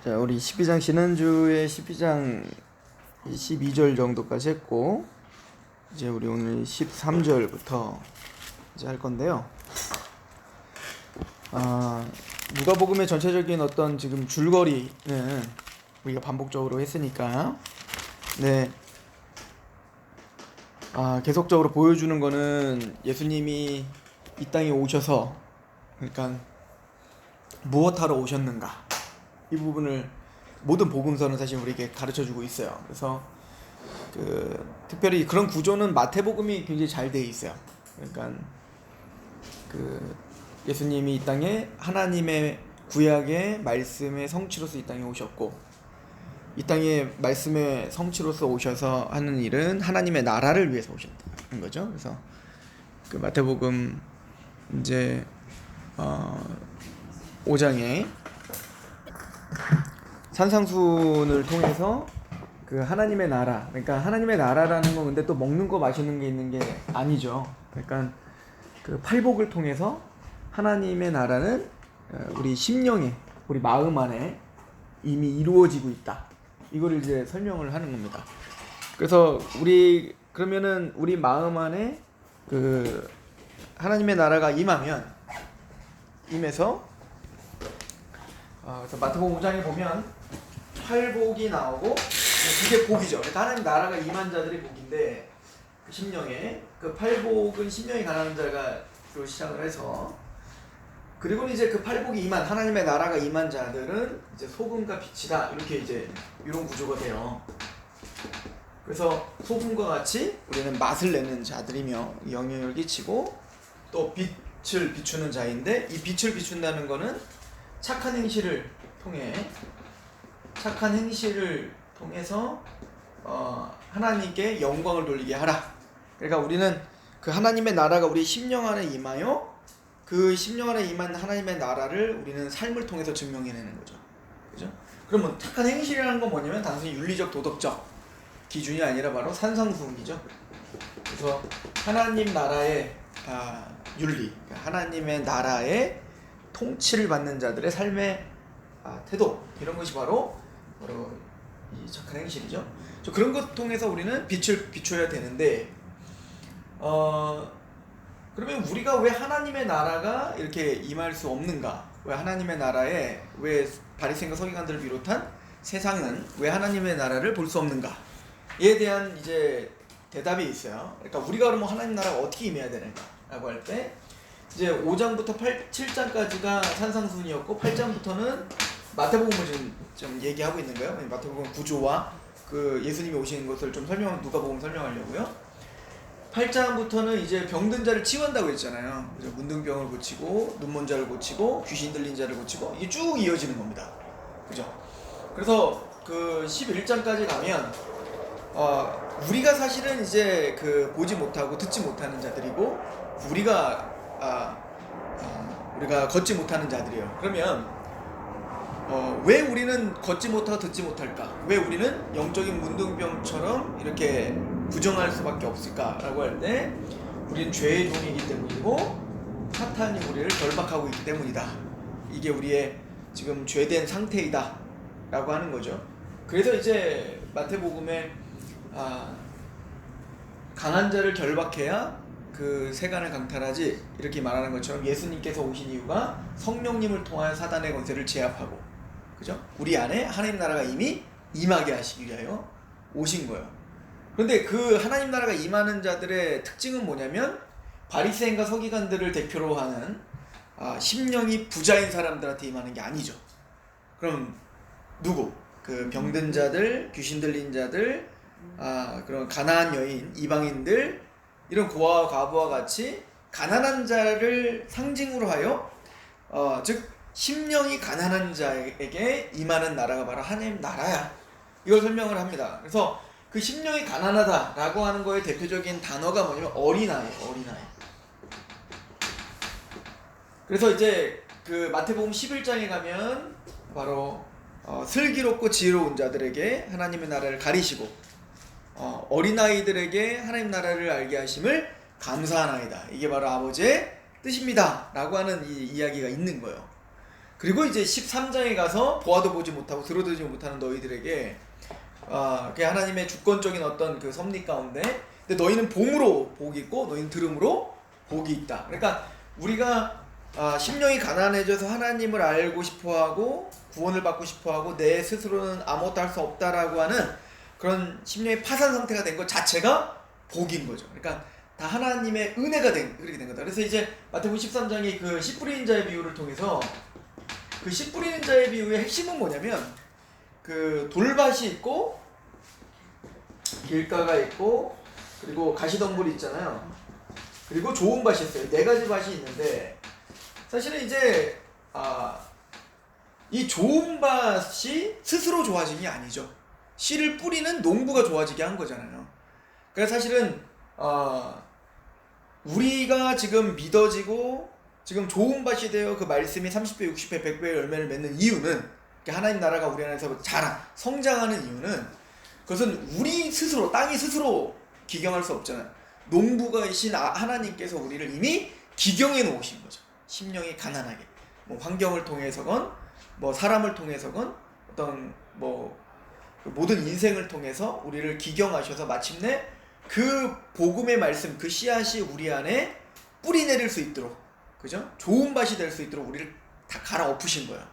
자, 우리 12장 지난주에 12장 12절 정도까지 했고, 이제 우리 오늘 13절부터 이제 할 건데요. 누가복음의 전체적인 어떤 지금 줄거리는 우리가 반복적으로 했으니까, 네, 계속적으로 보여주는 거는 예수님이 이 땅에 오셔서, 그러니까 무엇하러 오셨는가, 이 부분을 모든 복음서는 사실 우리에게 가르쳐주고 있어요. 그래서 특별히 그런 구조는 마태복음이 굉장히 잘 돼 있어요. 그러니까 예수님이 이 땅에 하나님의 구약의 말씀의 성취로서 이 땅에 오셨고, 이 땅에 말씀의 성취로서 오셔서 하는 일은 하나님의 나라를 위해서 오셨다는 거죠. 그래서 마태복음 이제 5장에 산상순을 통해서 하나님의 나라, 그러니까 하나님의 나라라는 건 근데 또 먹는 거 마시는 게 있는 게 아니죠. 그러니까 팔복을 통해서 하나님의 나라는 우리 심령에, 우리 마음 안에 이미 이루어지고 있다, 이거를 이제 설명을 하는 겁니다. 그래서 그러면은 우리 마음 안에 하나님의 나라가 임해서 그래서 마태복음 5장에 보면 팔복이 나오고, 그게 복이죠. 하나님 나라가 임한 자들이 복인데, 심령에 팔복은 심령이 가난한 자가 시작을 해서, 그리고 이제 팔복이 임한, 하나님의 나라가 임한 자들은 이제 소금과 빛이다, 이렇게 이제 이런 구조가 돼요. 그래서 소금과 같이 우리는 맛을 내는 자들이며 영향을 끼치고, 또 빛을 비추는 자인데, 이 빛을 비춘다는 거는 착한 행실을 통해서 하나님께 영광을 돌리게 하라. 그러니까 우리는 하나님의 나라가 우리 심령 안에 임하여, 심령 안에 임한 하나님의 나라를 우리는 삶을 통해서 증명해내는 거죠. 그죠? 그러면 착한 행실이라는 건 뭐냐면 단순히 윤리적 도덕적 기준이 아니라 바로 산상수훈이죠. 그래서 하나님 나라의 윤리, 하나님의 나라의 통치를 받는 자들의 삶의 태도, 이런 것이 바로 이 착한 행실이죠. 그런 것 통해서 우리는 빛을 비춰야 되는데, 그러면 우리가 왜 하나님의 나라가 이렇게 임할 수 없는가? 왜 하나님의 나라에, 왜 바리새인과 서기관들을 비롯한 세상은 왜 하나님의 나라를 볼 수 없는가? 이에 대한 이제 대답이 있어요. 그러니까 우리가 그러면 하나님 나라가 어떻게 임해야 되는가라고 할 때, 이제 5장부터 7장까지가 산상순이었고, 8장부터는 마태복음을 좀 얘기하고 있는 거예요. 마태복음 구조와 예수님이 오시는 것을 좀 누가복음 설명하려고요. 8장부터는 이제 병든 자를 치유한다고 했잖아요. 그래서 문둥병을 고치고, 눈먼 자를 고치고, 귀신 들린 자를 고치고, 이게 쭉 이어지는 겁니다. 그죠? 그래서 11장까지 가면 우리가 사실은 이제 보지 못하고 듣지 못하는 자들이고, 우리가 걷지 못하는 자들이에요. 그러면 왜 우리는 걷지 못하고 듣지 못할까? 왜 우리는 영적인 문둥병처럼 이렇게 부정할 수밖에 없을까라고 할 때, 우리는 죄의 종이기 때문이고 사탄이 우리를 결박하고 있기 때문이다. 이게 우리의 지금 죄된 상태이다 라고 하는 거죠. 그래서 이제 마태복음에 강한 자를 결박해야 세간을 강탈하지, 이렇게 말하는 것처럼 예수님께서 오신 이유가 성령님을 통하여 사단의 권세를 제압하고, 그죠? 우리 안에 하나님 나라가 이미 임하게 하시기 위하여 오신 거예요. 그런데 하나님 나라가 임하는 자들의 특징은 뭐냐면, 바리새인과 서기관들을 대표로 하는 심령이 부자인 사람들한테 임하는 게 아니죠. 그럼 누구? 병든 자들, 귀신 들린 자들, 그런 가난한 여인, 이방인들, 이런 고아와 과부와 같이 가난한 자를 상징으로 하여, 즉 심령이 가난한 자에게 임하는 나라가 바로 하나님 나라야, 이걸 설명을 합니다. 그래서 심령이 가난하다라고 하는 거의 대표적인 단어가 뭐냐면 어린아이예요. 그래서 이제 마태복음 11장에 가면 바로 슬기롭고 지혜로운 자들에게 하나님의 나라를 가리시고, 어린아이들에게 하나님 나라를 알게 하심을 감사하나이다, 이게 바로 아버지의 뜻입니다 라고 하는 이 이야기가 있는 거예요. 그리고 이제 13장에 가서 보아도 보지 못하고 들어도 못하는 너희들에게 그 하나님의 주권적인 어떤 그 섭리 가운데 근데 너희는 봄으로 복이 있고 너희는 들음으로 복이 있다. 그러니까 우리가 심령이 가난해져서 하나님을 알고 싶어하고 구원을 받고 싶어하고 내 스스로는 아무것도 할 수 없다라고 하는 그런 심령의 파산 상태가 된 것 자체가 복인 거죠. 그러니까 다 하나님의 은혜가 그렇게 된 거다. 그래서 이제 마태복음 13장이 그 씨 뿌리는 자의 비유를 통해서 그 씨 뿌리는 자의 비유의 핵심은 뭐냐면 그 돌밭이 있고 길가가 있고 그리고 가시덤불이 있잖아요. 그리고 좋은 밭이 있어요. 네 가지 밭이 있는데 사실은 이제 이 좋은 밭이 스스로 좋아진 게 아니죠. 씨를 뿌리는 농부가 좋아지게 한 거잖아요. 그래서 사실은 우리가 지금 믿어지고 지금 좋은 밭이 되어 그 말씀이 30배, 60배, 100배의 열매를 맺는 이유는 하나님 나라가 우리 안에서 성장하는 이유는 그것은 우리 스스로 땅이 스스로 기경할 수 없잖아요. 농부가이신 하나님께서 우리를 이미 기경해 놓으신 거죠. 심령이 가난하게 뭐 환경을 통해서건 뭐 사람을 통해서건 어떤 뭐 모든 인생을 통해서 우리를 기경하셔서 마침내 그 복음의 말씀 그 씨앗이 우리 안에 뿌리 내릴 수 있도록 그죠? 좋은 밭이 될 수 있도록 우리를 다 갈아엎으신 거예요.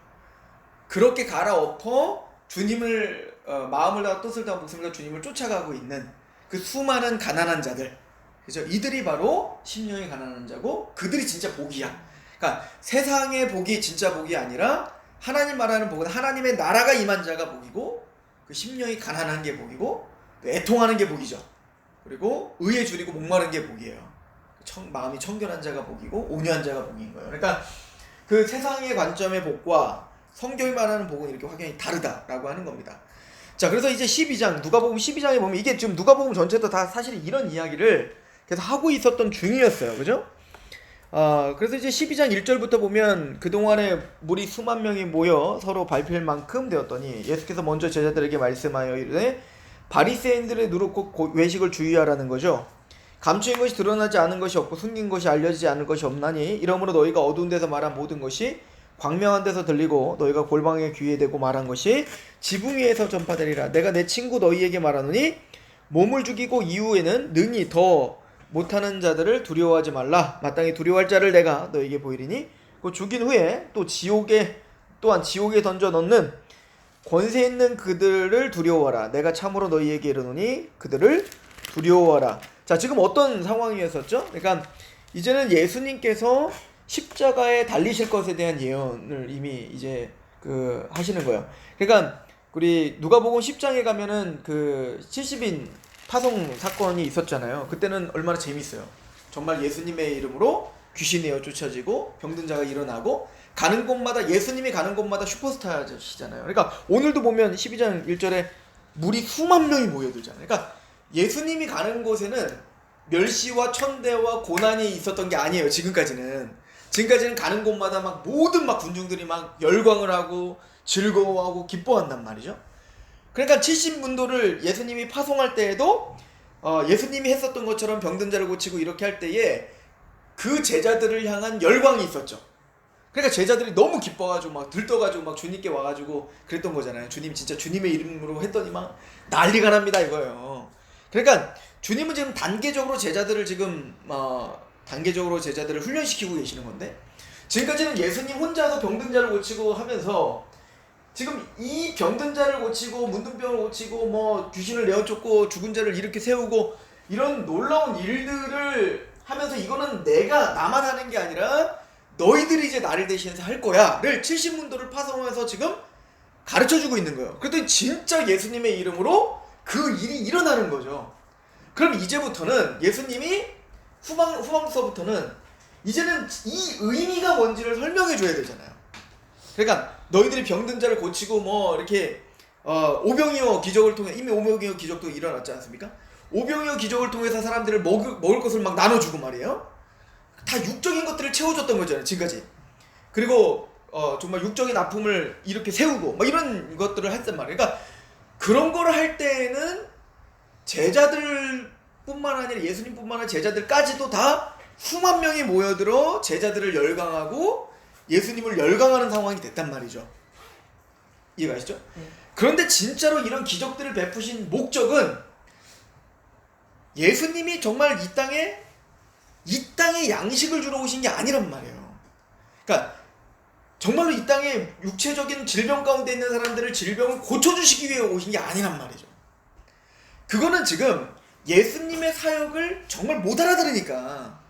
그렇게 갈아엎어 주님을 마음을 다하 뜻을 다하 목숨을 다하 주님을 쫓아가고 있는 그 수많은 가난한 자들 그죠? 이들이 바로 심령이 가난한 자고 그들이 진짜 복이야. 그러니까 세상의 복이 진짜 복이 아니라 하나님 말하는 복은 하나님의 나라가 임한 자가 복이고 그 심령이 가난한 게 복이고 애통하는 게 복이죠. 그리고 의에 줄이고 목마른 게 복이에요. 마음이 청결한 자가 복이고 온유한 자가 복인 거예요. 그러니까 그 세상의 관점의 복과 성경이 말하는 복은 이렇게 확연히 다르다라고 하는 겁니다. 자, 그래서 이제 12장 누가복음 12장에 보면 이게 지금 누가복음 전체도 다 사실 이런 이야기를 계속 하고 있었던 중이었어요. 그죠? 그래서 이제 12장 1절부터 보면 그동안에 무리 수만 명이 모여 서로 발표할 만큼 되었더니 예수께서 먼저 제자들에게 말씀하여 이르되 바리새인들의 누룩고 외식을 주의하라는 거죠. 감추인 것이 드러나지 않은 것이 없고 숨긴 것이 알려지지 않을 것이 없나니 이러므로 너희가 어두운 데서 말한 모든 것이 광명한 데서 들리고 너희가 골방에 귀에 대고 말한 것이 지붕 위에서 전파되리라. 내가 내 친구 너희에게 말하노니 몸을 죽이고 이후에는 능히 더 못하는 자들을 두려워하지 말라. 마땅히 두려워할 자를 내가 너희에게 보이리니 그 죽인 후에 또 또한 지옥에 던져 넣는 권세 있는 그들을 두려워하라. 내가 참으로 너희에게 이르노니 그들을 두려워하라. 자, 지금 어떤 상황이었었죠? 그러니까 이제는 예수님께서 십자가에 달리실 것에 대한 예언을 이미 이제 하시는 거예요. 그러니까 우리 누가복음 10장에 가면은 그 70인 파송 사건이 있었잖아요. 그때는 얼마나 재밌어요. 정말 예수님의 이름으로 귀신이 쫓아지고 병든 자가 일어나고 가는 곳마다 예수님이 가는 곳마다 슈퍼스타시잖아요. 그러니까 오늘도 보면 12장 1절에 무리 수만 명이 모여들잖아요. 그러니까 예수님이 가는 곳에는 멸시와 천대와 고난이 있었던 게 아니에요. 지금까지는 가는 곳마다 모든 군중들이 열광을 하고 즐거워하고 기뻐한단 말이죠. 그러니까 70문도를 예수님이 파송할 때에도 예수님이 했었던 것처럼 병든 자를 고치고 이렇게 할 때에 그 제자들을 향한 열광이 있었죠. 그러니까 제자들이 너무 기뻐가지고 들떠가지고 주님께 와가지고 그랬던 거잖아요. 주님 진짜 주님의 이름으로 했더니 난리가 납니다 이거예요. 그러니까 주님은 지금 단계적으로 제자들을 훈련시키고 계시는 건데 지금까지는 예수님 혼자서 병든 자를 고치고 하면서 지금 이 병든 자를 고치고 문둥병을 고치고 귀신을 내어쫓고 죽은 자를 일으켜 세우고 이런 놀라운 일들을 하면서 이거는 나만 하는 게 아니라 너희들이 이제 나를 대신해서 할 거야를 70문도를 파송하면서 지금 가르쳐주고 있는 거예요. 그랬더니 진짜 예수님의 이름으로 그 일이 일어나는 거죠. 그럼 이제부터는 예수님이 후방서부터는 이제는 이 의미가 뭔지를 설명해 줘야 되잖아요. 그러니까 너희들이 병든 자를 고치고 이렇게 오병이어 기적을 통해 이미 오병이어 기적도 일어났지 않습니까? 오병이어 기적을 통해서 사람들을 먹을 것을 나눠주고 말이에요. 다 육적인 것들을 채워줬던 거잖아요 지금까지. 그리고 정말 육적인 아픔을 이렇게 세우고 이런 것들을 했단 말이에요. 그러니까 그런 거를 할 때에는 제자들뿐만 아니라 예수님뿐만 아니라 제자들까지도 다 수만 명이 모여들어 제자들을 열광하고 예수님을 열광하는 상황이 됐단 말이죠. 이해가시죠? 그런데 진짜로 이런 기적들을 베푸신 목적은 예수님이 정말 이 땅에 양식을 주러 오신 게 아니란 말이에요. 그러니까 정말로 이 땅에 육체적인 질병 가운데 있는 사람들을 질병을 고쳐주시기 위해 오신 게 아니란 말이죠. 그거는 지금 예수님의 사역을 정말 못 알아들으니까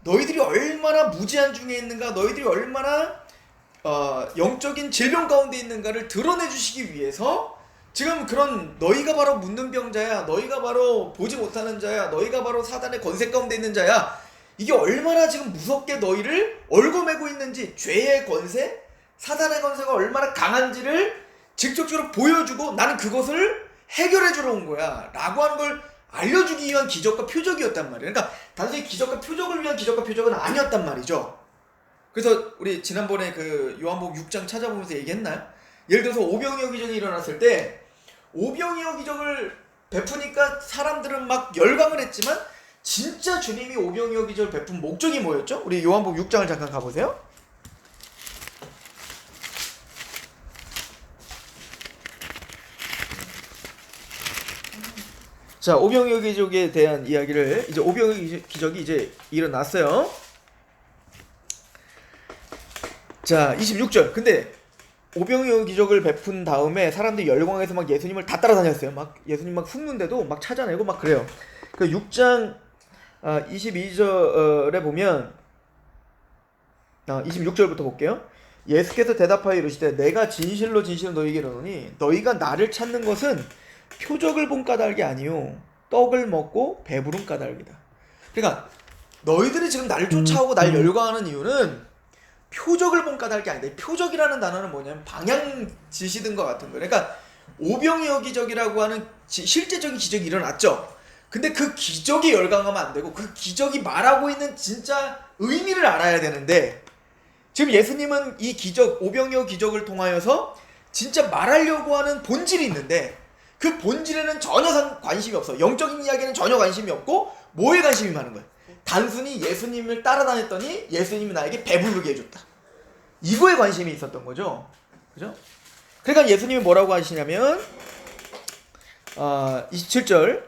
너희들이 얼마나 무지한 중에 있는가, 너희들이 얼마나 영적인 질병 가운데 있는가를 드러내 주시기 위해서 지금 그런 너희가 바로 묻는 병자야, 너희가 바로 보지 못하는 자야, 너희가 바로 사단의 권세 가운데 있는 자야, 이게 얼마나 지금 무섭게 너희를 얽어매고 있는지, 죄의 권세, 사단의 권세가 얼마나 강한지를 직접적으로 보여주고 나는 그것을 해결해 주러 온 거야 라고 하는 걸 알려주기 위한 기적과 표적이었단 말이에요. 그러니까 단순히 기적과 표적을 위한 기적과 표적은 아니었단 말이죠. 그래서 우리 지난번에 그 요한복음 6장 찾아보면서 얘기했나요? 예를 들어서 오병이어 기적이 일어났을 때 오병이어 기적을 베푸니까 사람들은 막 열광을 했지만 진짜 주님이 오병이어 기적을 베푼 목적이 뭐였죠? 우리 요한복음 6장을 잠깐 가보세요. 자, 오병이어 기적에 대한 이야기를 이제 오병이어 기적이 이제 일어났어요. 자, 26절. 근데 오병이어 기적을 베푼 다음에 사람들이 열광해서 막 예수님을 다 따라다녔어요. 막 예수님 막 숨는데도 막 찾아내고 막 그래요. 그 6장 22절에 보면 26절부터 볼게요. 예수께서 대답하여 이르시되 내가 진실로 진실로 너희에게 이르노니 너희가 나를 찾는 것은 표적을 본 까닭이 아니요 떡을 먹고 배부른 까닭이다. 그러니까 너희들이 지금 나를 쫓아오고 날 열광하는 이유는 표적을 본 까닭이 아니다. 표적이라는 단어는 뭐냐면 방향 지시든 것 같은 거예요. 그러니까 오병이어 기적이라고 하는 실제적인 기적이 일어났죠. 근데 그 기적이 열광하면 안 되고 그 기적이 말하고 있는 진짜 의미를 알아야 되는데 지금 예수님은 이 기적, 오병이어 기적을 통하여서 진짜 말하려고 하는 본질이 있는데 그 본질에는 전혀 관심이 없어. 영적인 이야기에는 전혀 관심이 없고 뭐에 관심이 많은 거야? 단순히 예수님을 따라다녔더니 예수님이 나에게 배부르게 해줬다. 이거에 관심이 있었던 거죠. 그죠? 그러니까 예수님이 뭐라고 하시냐면 27절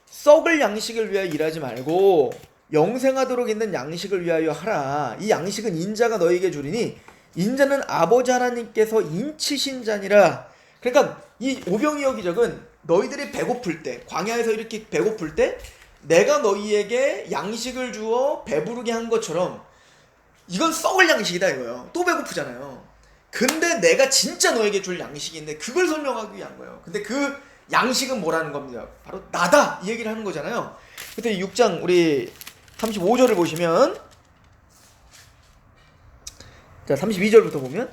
썩을 양식을 위하여 일하지 말고 영생하도록 있는 양식을 위하여 하라. 이 양식은 인자가 너희에게 주리니 인자는 아버지 하나님께서 인치신 자니라. 그러니까 이 오병이어 기적은 너희들이 배고플 때, 광야에서 이렇게 배고플 때 내가 너희에게 양식을 주어 배부르게 한 것처럼 이건 썩을 양식이다 이거예요. 또 배고프잖아요. 근데 내가 진짜 너에게 줄 양식이 있는데 그걸 설명하기 위한 거예요. 근데 그 양식은 뭐라는 겁니다. 바로 나다 이 얘기를 하는 거잖아요. 그때 6장 우리 35절을 보시면 자 32절부터 보면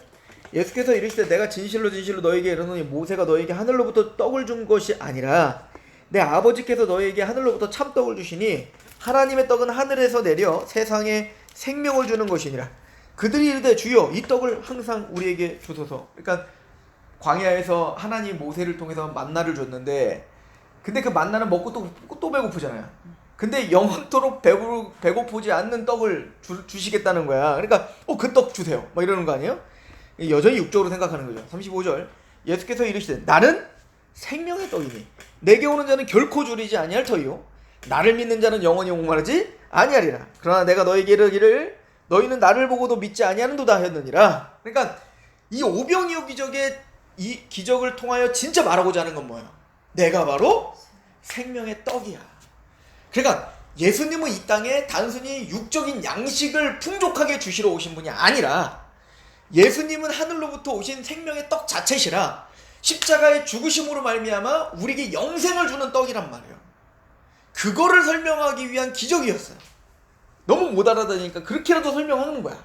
예수께서 이르시되 내가 진실로 진실로 너에게 이르노니 모세가 너에게 하늘로부터 떡을 준 것이 아니라 내 아버지께서 너에게 하늘로부터 참떡을 주시니 하나님의 떡은 하늘에서 내려 세상에 생명을 주는 것이니라. 그들이 이르되 주여 이 떡을 항상 우리에게 주소서. 그러니까 광야에서 하나님 모세를 통해서 만나를 줬는데 근데 그 만나는 먹고 또 배고프잖아요. 근데 영원토록 배고프지 않는 떡을 주시겠다는 거야. 그러니까 그 떡 주세요 막 이러는 거 아니에요? 여전히 육적으로 생각하는 거죠. 35절 예수께서 이르시되 나는 생명의 떡이니 내게 오는 자는 결코 줄이지 아니할 터이요 나를 믿는 자는 영원히 목마르지 아니하리라. 그러나 내가 너에게 이르기를 너희는 나를 보고도 믿지 아니하는도다 하였느니라. 그러니까 이 오병이어 기적의 이 기적을 통하여 진짜 말하고자 하는 건 뭐예요? 내가 바로 생명의 떡이야. 그러니까 예수님은 이 땅에 단순히 육적인 양식을 풍족하게 주시러 오신 분이 아니라 예수님은 하늘로부터 오신 생명의 떡 자체시라 십자가의 죽으심으로 말미암아 우리에게 영생을 주는 떡이란 말이에요. 그거를 설명하기 위한 기적이었어요. 너무 못 알아듣으니까 그렇게라도 설명하는 거야.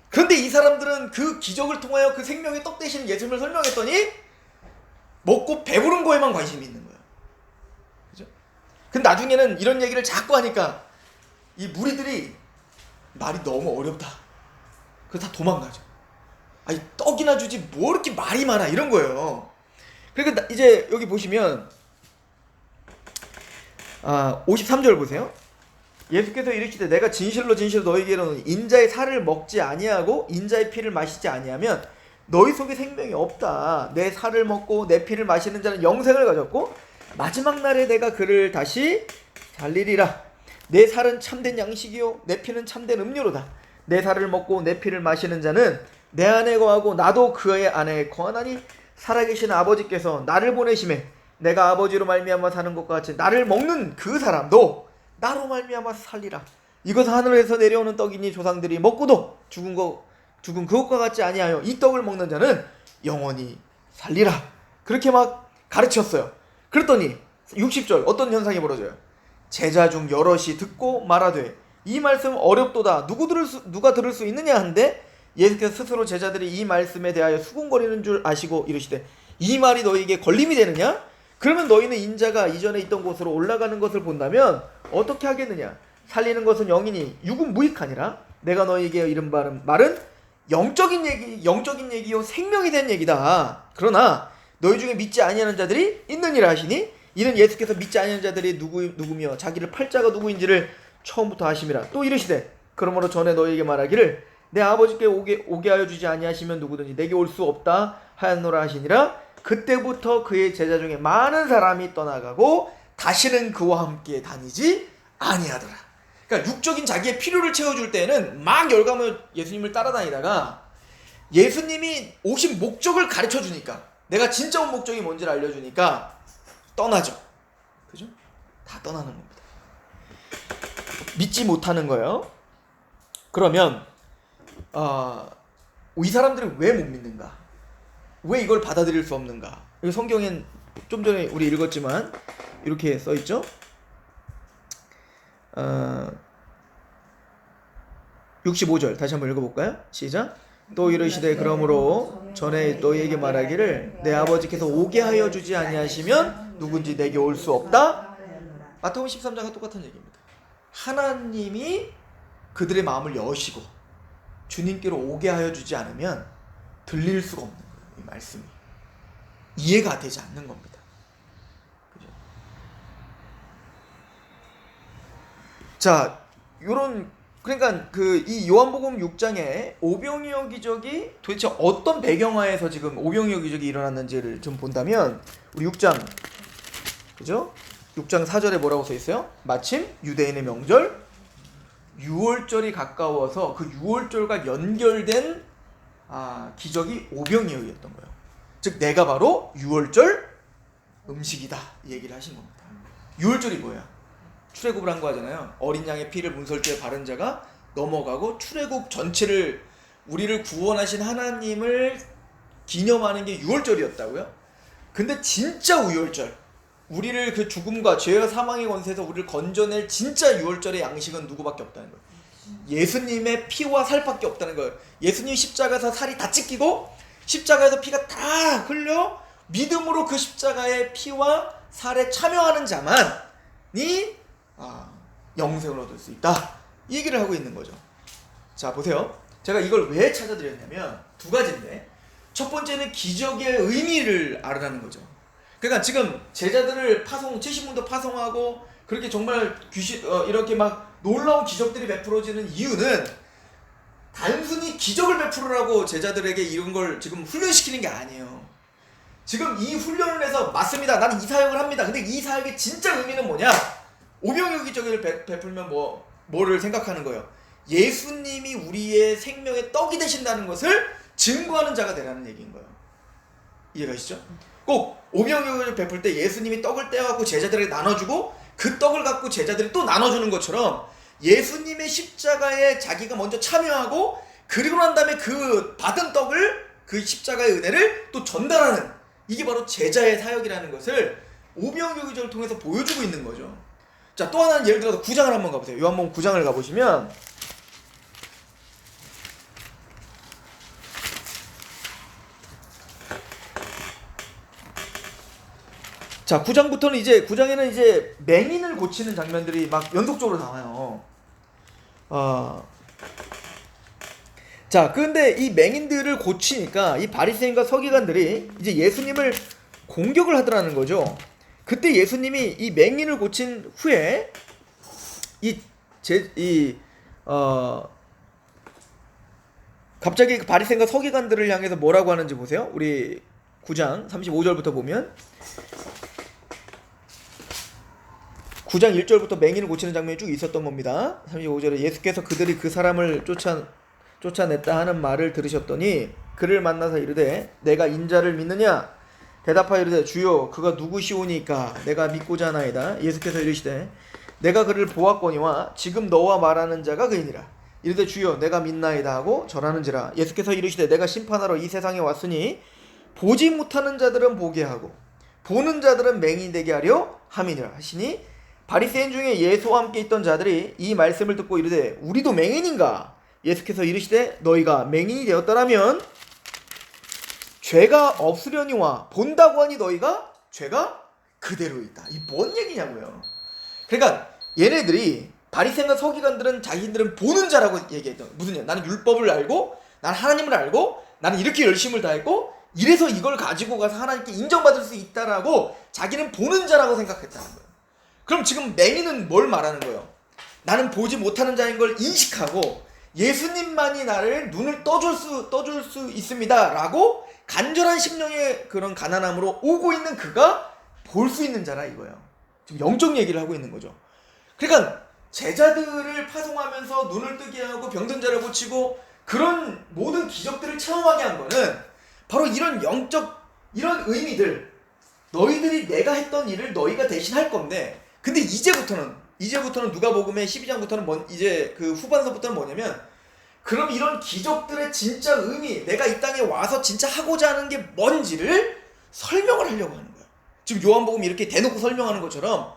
그런데 이 사람들은 그 기적을 통하여 그 생명의 떡 대신 예수님을 설명했더니 먹고 배부른 거에만 관심이 있는 거예요. 그죠? 근데 나중에는 이런 얘기를 자꾸 하니까 이 무리들이 말이 너무 어렵다. 그래서 다 도망가죠. 아니 떡이나 주지 뭐 이렇게 말이 많아 이런 거예요. 그러니까 이제 여기 보시면 53절 보세요. 예수께서 이르시되 내가 진실로 진실로 너희에게 이르노니 인자의 살을 먹지 아니하고 인자의 피를 마시지 아니하면 너희 속에 생명이 없다. 내 살을 먹고 내 피를 마시는 자는 영생을 가졌고 마지막 날에 내가 그를 다시 살리리라. 내 살은 참된 양식이요 내 피는 참된 음료로다. 내 살을 먹고 내 피를 마시는 자는 내 안에 거하고 나도 그의 안에 거하나니 살아계신 아버지께서 나를 보내심에 내가 아버지로 말미암아 사는 것과 같이 나를 먹는 그 사람도 나로 말미암아 살리라. 이것은 하늘에서 내려오는 떡이니 조상들이 먹고도 죽은 그것과 같지 아니하여 이 떡을 먹는 자는 영원히 살리라. 그렇게 막 가르쳤어요. 그랬더니 60절 어떤 현상이 벌어져요? 제자 중 여럿이 듣고 말하되 이 말씀 어렵도다. 누가 들을 수 있느냐 한데 예수께서 스스로 제자들이 이 말씀에 대하여 수군거리는 줄 아시고 이르시되 이 말이 너희에게 걸림이 되느냐? 그러면 너희는 인자가 이전에 있던 곳으로 올라가는 것을 본다면 어떻게 하겠느냐? 살리는 것은 영이니 육은 무익하니라. 내가 너희에게 이른 말은 영적인 얘기요 생명이 된 얘기다. 그러나 너희 중에 믿지 아니하는 자들이 있느니라 하시니 이는 예수께서 믿지 아니하는 자들이 누구며 자기를 팔 자가 누구인지를 처음부터 아심이라. 또 이르시되 그러므로 전에 너희에게 말하기를 내 아버지께 오게 하여 주지 아니하시면 누구든지 내게 올 수 없다 하였노라 하시니라. 그때부터 그의 제자 중에 많은 사람이 떠나가고 다시는 그와 함께 다니지 아니하더라. 그러니까 육적인 자기의 필요를 채워줄 때는 막 열감을 예수님을 따라다니다가 예수님이 오신 목적을 가르쳐주니까 내가 진짜 온 목적이 뭔지를 알려주니까 떠나죠. 그죠? 다 떠나는 겁니다. 믿지 못하는 거예요. 그러면 이 사람들은 왜 못 믿는가? 왜 이걸 받아들일 수 없는가? 이 성경엔 좀 전에 우리 읽었지만 이렇게 써있죠. 65절 다시 한번 읽어볼까요? 시작. 또 이르시되 그러므로 전에 너희에게 말하기를 내 아버지께서 오게 하여 주지 아니하시면 누군지 내게 올 수 없다. 마태복음 13장과 똑같은 얘기입니다. 하나님이 그들의 마음을 여시고 주님께로 오게 하여 주지 않으면 들릴 수가 없는 거예요. 이 말씀이 이해가 되지 않는 겁니다. 그죠? 자, 그러니까 이 요한복음 6장에 오병이어 기적이 도대체 어떤 배경하에서 지금 오병이어 기적이 일어났는지를 좀 본다면 우리 6장 그죠? 6장 4절에 뭐라고 써 있어요? 마침 유대인의 명절 유월절이 가까워서 그 유월절과 연결된 기적이 오병이어였던 거예요. 즉 내가 바로 유월절 음식이다 이 얘기를 하신 겁니다. 유월절이 뭐야? 출애굽을 한 거 하잖아요. 어린 양의 피를 문설주에 바른 자가 넘어가고 출애굽 전체를 우리를 구원하신 하나님을 기념하는 게 유월절이었다고요? 근데 진짜 유월절 우리를 그 죽음과 죄와 사망의 권세에서 우리를 건져낼 진짜 유월절의 양식은 누구밖에 없다는 거예요. 예수님의 피와 살밖에 없다는 거예요. 예수님 십자가에서 살이 다 찢기고 십자가에서 피가 다 흘려 믿음으로 그 십자가의 피와 살에 참여하는 자만이 영생을 얻을 수 있다 이 얘기를 하고 있는 거죠. 자 보세요. 제가 이걸 왜 찾아드렸냐면 두 가지인데 첫 번째는 기적의 의미를 알아가는 거죠. 그러니까 지금 제자들을 70문도 파송하고 그렇게 정말 이렇게 막 놀라운 기적들이 베풀어지는 이유는 단순히 기적을 베풀으라고 제자들에게 이런 걸 지금 훈련시키는 게 아니에요. 지금 이 훈련을 해서 맞습니다. 나는 이 사역을 합니다. 근데 이 사역의 진짜 의미는 뭐냐? 오병이어 기적을 베풀면 뭐를 생각하는 거예요? 예수님이 우리의 생명의 떡이 되신다는 것을 증거하는 자가 되라는 얘기인 거예요. 이해가시죠? 꼭 오병이어를 베풀 때 예수님이 떡을 떼어갖고 제자들에게 나눠주고 그 떡을 갖고 제자들이 또 나눠주는 것처럼 예수님의 십자가에 자기가 먼저 참여하고 그리고 난 다음에 그 받은 떡을 그 십자가의 은혜를 또 전달하는 이게 바로 제자의 사역이라는 것을 오병이어 기적을 통해서 보여주고 있는 거죠. 자, 또 하나는 예를 들어서 9장을 한번 가보세요. 요한복음 9장을 가보시면 자 9장에는 이제 맹인을 고치는 장면들이 막 연속적으로 나와요. 자 근데 이 맹인들을 고치니까 이 바리새인과 서기관들이 이제 예수님을 공격을 하더라는 거죠. 그때 예수님이 이 맹인을 고친 후에 이 갑자기 그 바리새인과 서기관들을 향해서 뭐라고 하는지 보세요. 우리 9장 35절부터 보면 9장 1절부터 맹인을 고치는 장면이 쭉 있었던 겁니다. 35절에 예수께서 그들이 그 사람을 쫓아냈다 하는 말을 들으셨더니 그를 만나서 이르되 내가 인자를 믿느냐? 대답하여 이르되 주여 그가 누구시오니까 내가 믿고자 하나이다. 예수께서 이르시되 내가 그를 보았거니와 지금 너와 말하는 자가 그이니라. 이르되 주여 내가 믿나이다 하고 절하는지라. 예수께서 이르시되 내가 심판하러 이 세상에 왔으니 보지 못하는 자들은 보게 하고 보는 자들은 맹인이 되게 하려 함이니라 하시니 바리새인 중에 예수와 함께 있던 자들이 이 말씀을 듣고 이르되 우리도 맹인인가? 예수께서 이르시되 너희가 맹인이 되었더라면 죄가 없으려니와 본다고 하니 너희가 죄가 그대로 있다. 이 뭔 얘기냐고요. 그러니까 얘네들이 바리새인과 서기관들은 자기들은 보는 자라고 얘기했던. 무슨 얘기? 나는 율법을 알고 나는 하나님을 알고 나는 이렇게 열심을 다했고 이래서 이걸 가지고 가서 하나님께 인정받을 수 있다라고 자기는 보는 자라고 생각했다는 거예요. 그럼 지금 맹인은 뭘 말하는 거예요? 나는 보지 못하는 자인 걸 인식하고 예수님만이 나를 눈을 떠줄 수 있습니다 라고 간절한 심령의 그런 가난함으로 오고 있는 그가 볼 수 있는 자라 이거예요. 지금 영적 얘기를 하고 있는 거죠. 그러니까 제자들을 파송하면서 눈을 뜨게 하고 병든 자를 고치고 그런 모든 기적들을 체험하게 한 거는 바로 이런 영적 이런 의미들, 너희들이 내가 했던 일을 너희가 대신 할 건데, 근데 이제부터는 누가복음의 12장부터는 이제 그 후반서부터는 뭐냐면, 그럼 이런 기적들의 진짜 의미, 내가 이 땅에 와서 진짜 하고자 하는 게 뭔지를 설명을 하려고 하는 거예요. 지금 요한복음이 이렇게 대놓고 설명하는 것처럼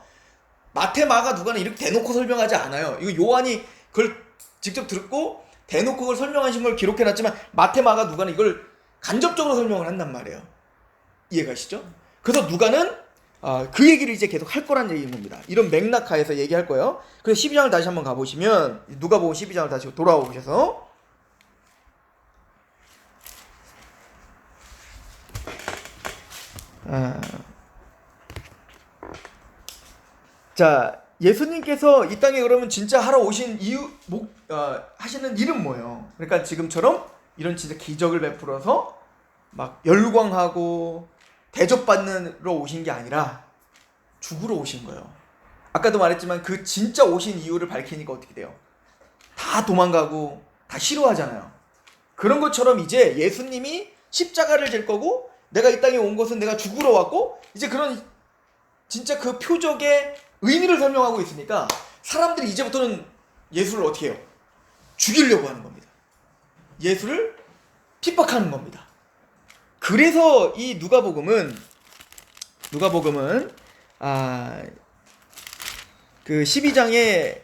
마태, 마가, 누가는 이렇게 대놓고 설명하지 않아요. 이거 요한이 그걸 직접 듣고 대놓고 그걸 설명하신 걸 기록해놨지만 마태, 마가, 누가는 이걸 간접적으로 설명을 한단 말이에요. 이해가시죠? 그래서 누가는 그 얘기를 이제 계속 할 거란 얘기인 겁니다. 이런 맥락하에서 얘기할 거예요. 그래서 12장을 다시 한번 가보시면, 누가복음 12장을 다시 돌아와 보셔서 자, 예수님께서 이 땅에 그러면 진짜 하러 오신 이유, 하시는 일은 뭐예요? 그러니까 지금처럼 이런 진짜 기적을 베풀어서 막 열광하고 대접받으러 오신 게 아니라 죽으러 오신 거예요. 아까도 말했지만 그 진짜 오신 이유를 밝히니까 어떻게 돼요? 다 도망가고 다 싫어하잖아요. 그런 것처럼 이제 예수님이 십자가를 질 거고 내가 이 땅에 온 것은 내가 죽으러 왔고 이제 그런 진짜 그 표적의 의미를 설명하고 있으니까 사람들이 이제부터는 예수를 어떻게 해요? 죽이려고 하는 겁니다. 예수를 핍박하는 겁니다. 그래서 이 누가복음은 그 12장에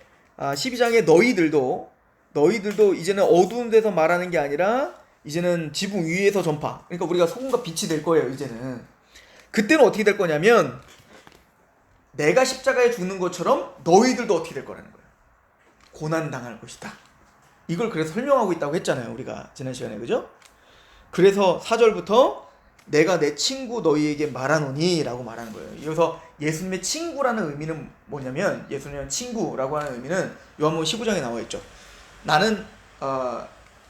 너희들도 이제는 어두운 데서 말하는 게 아니라 이제는 지붕 위에서 전파. 그러니까 우리가 소금과 빛이 될 거예요. 이제는 그때는 어떻게 될 거냐면 내가 십자가에 죽는 것처럼 너희들도 어떻게 될 거라는 거예요. 고난당할 것이다. 이걸 그래서 설명하고 있다고 했잖아요. 우리가 지난 시간에. 그죠? 그래서 4절부터 내가 내 친구 너희에게 말하노니 라고 말하는 거예요. 그래서 예수님의 친구라는 의미는 뭐냐면, 예수님의 친구라고 하는 의미는 요한복음 15장에 나와 있죠. 나는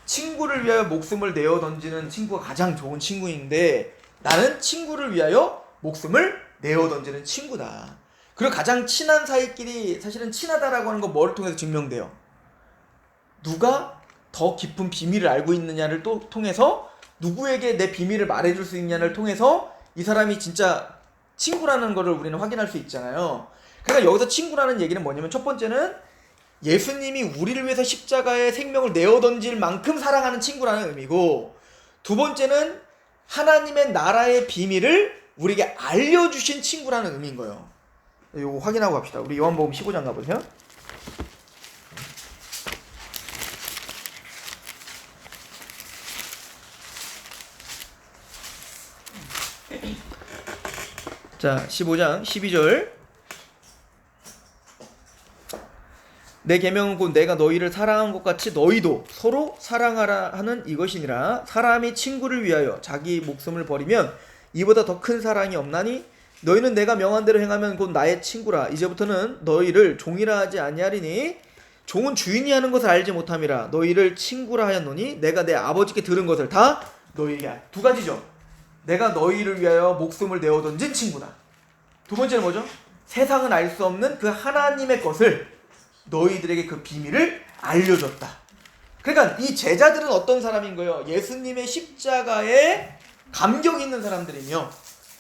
친구를 위하여 목숨을 내어 던지는 친구가 가장 좋은 친구인데 나는 친구를 위하여 목숨을 내어 던지는 친구다. 그리고 가장 친한 사이끼리 사실은 친하다라고 하는 건 뭐를 통해서 증명돼요? 누가 더 깊은 비밀을 알고 있느냐를 또 통해서, 누구에게 내 비밀을 말해줄 수 있냐를 통해서 이 사람이 진짜 친구라는 거를 우리는 확인할 수 있잖아요. 그러니까 여기서 친구라는 얘기는 뭐냐면, 첫 번째는 예수님이 우리를 위해서 십자가에 생명을 내어 던질 만큼 사랑하는 친구라는 의미고, 두 번째는 하나님의 나라의 비밀을 우리에게 알려주신 친구라는 의미인 거예요. 이거 확인하고 갑시다. 우리 요한복음 15장 가보세요. 자, 15장 12절. 내 계명은 곧 내가 너희를 사랑한 것 같이 너희도 서로 사랑하라 하는 이것이니라. 사람이 친구를 위하여 자기 목숨을 버리면 이보다 더 큰 사랑이 없나니 너희는 내가 명한 대로 행하면 곧 나의 친구라. 이제부터는 너희를 종이라 하지 아니하리니 종은 주인이 하는 것을 알지 못함이라 너희를 친구라 하였노니 내가 내 아버지께 들은 것을 다 너희에게. 두 가지죠. 내가 너희를 위하여 목숨을 내어 던진 친구다. 두 번째는 뭐죠? 세상은 알 수 없는 그 하나님의 것을 너희들에게 그 비밀을 알려줬다. 그러니까 이 제자들은 어떤 사람인 거예요? 예수님의 십자가에 감격 있는 사람들이며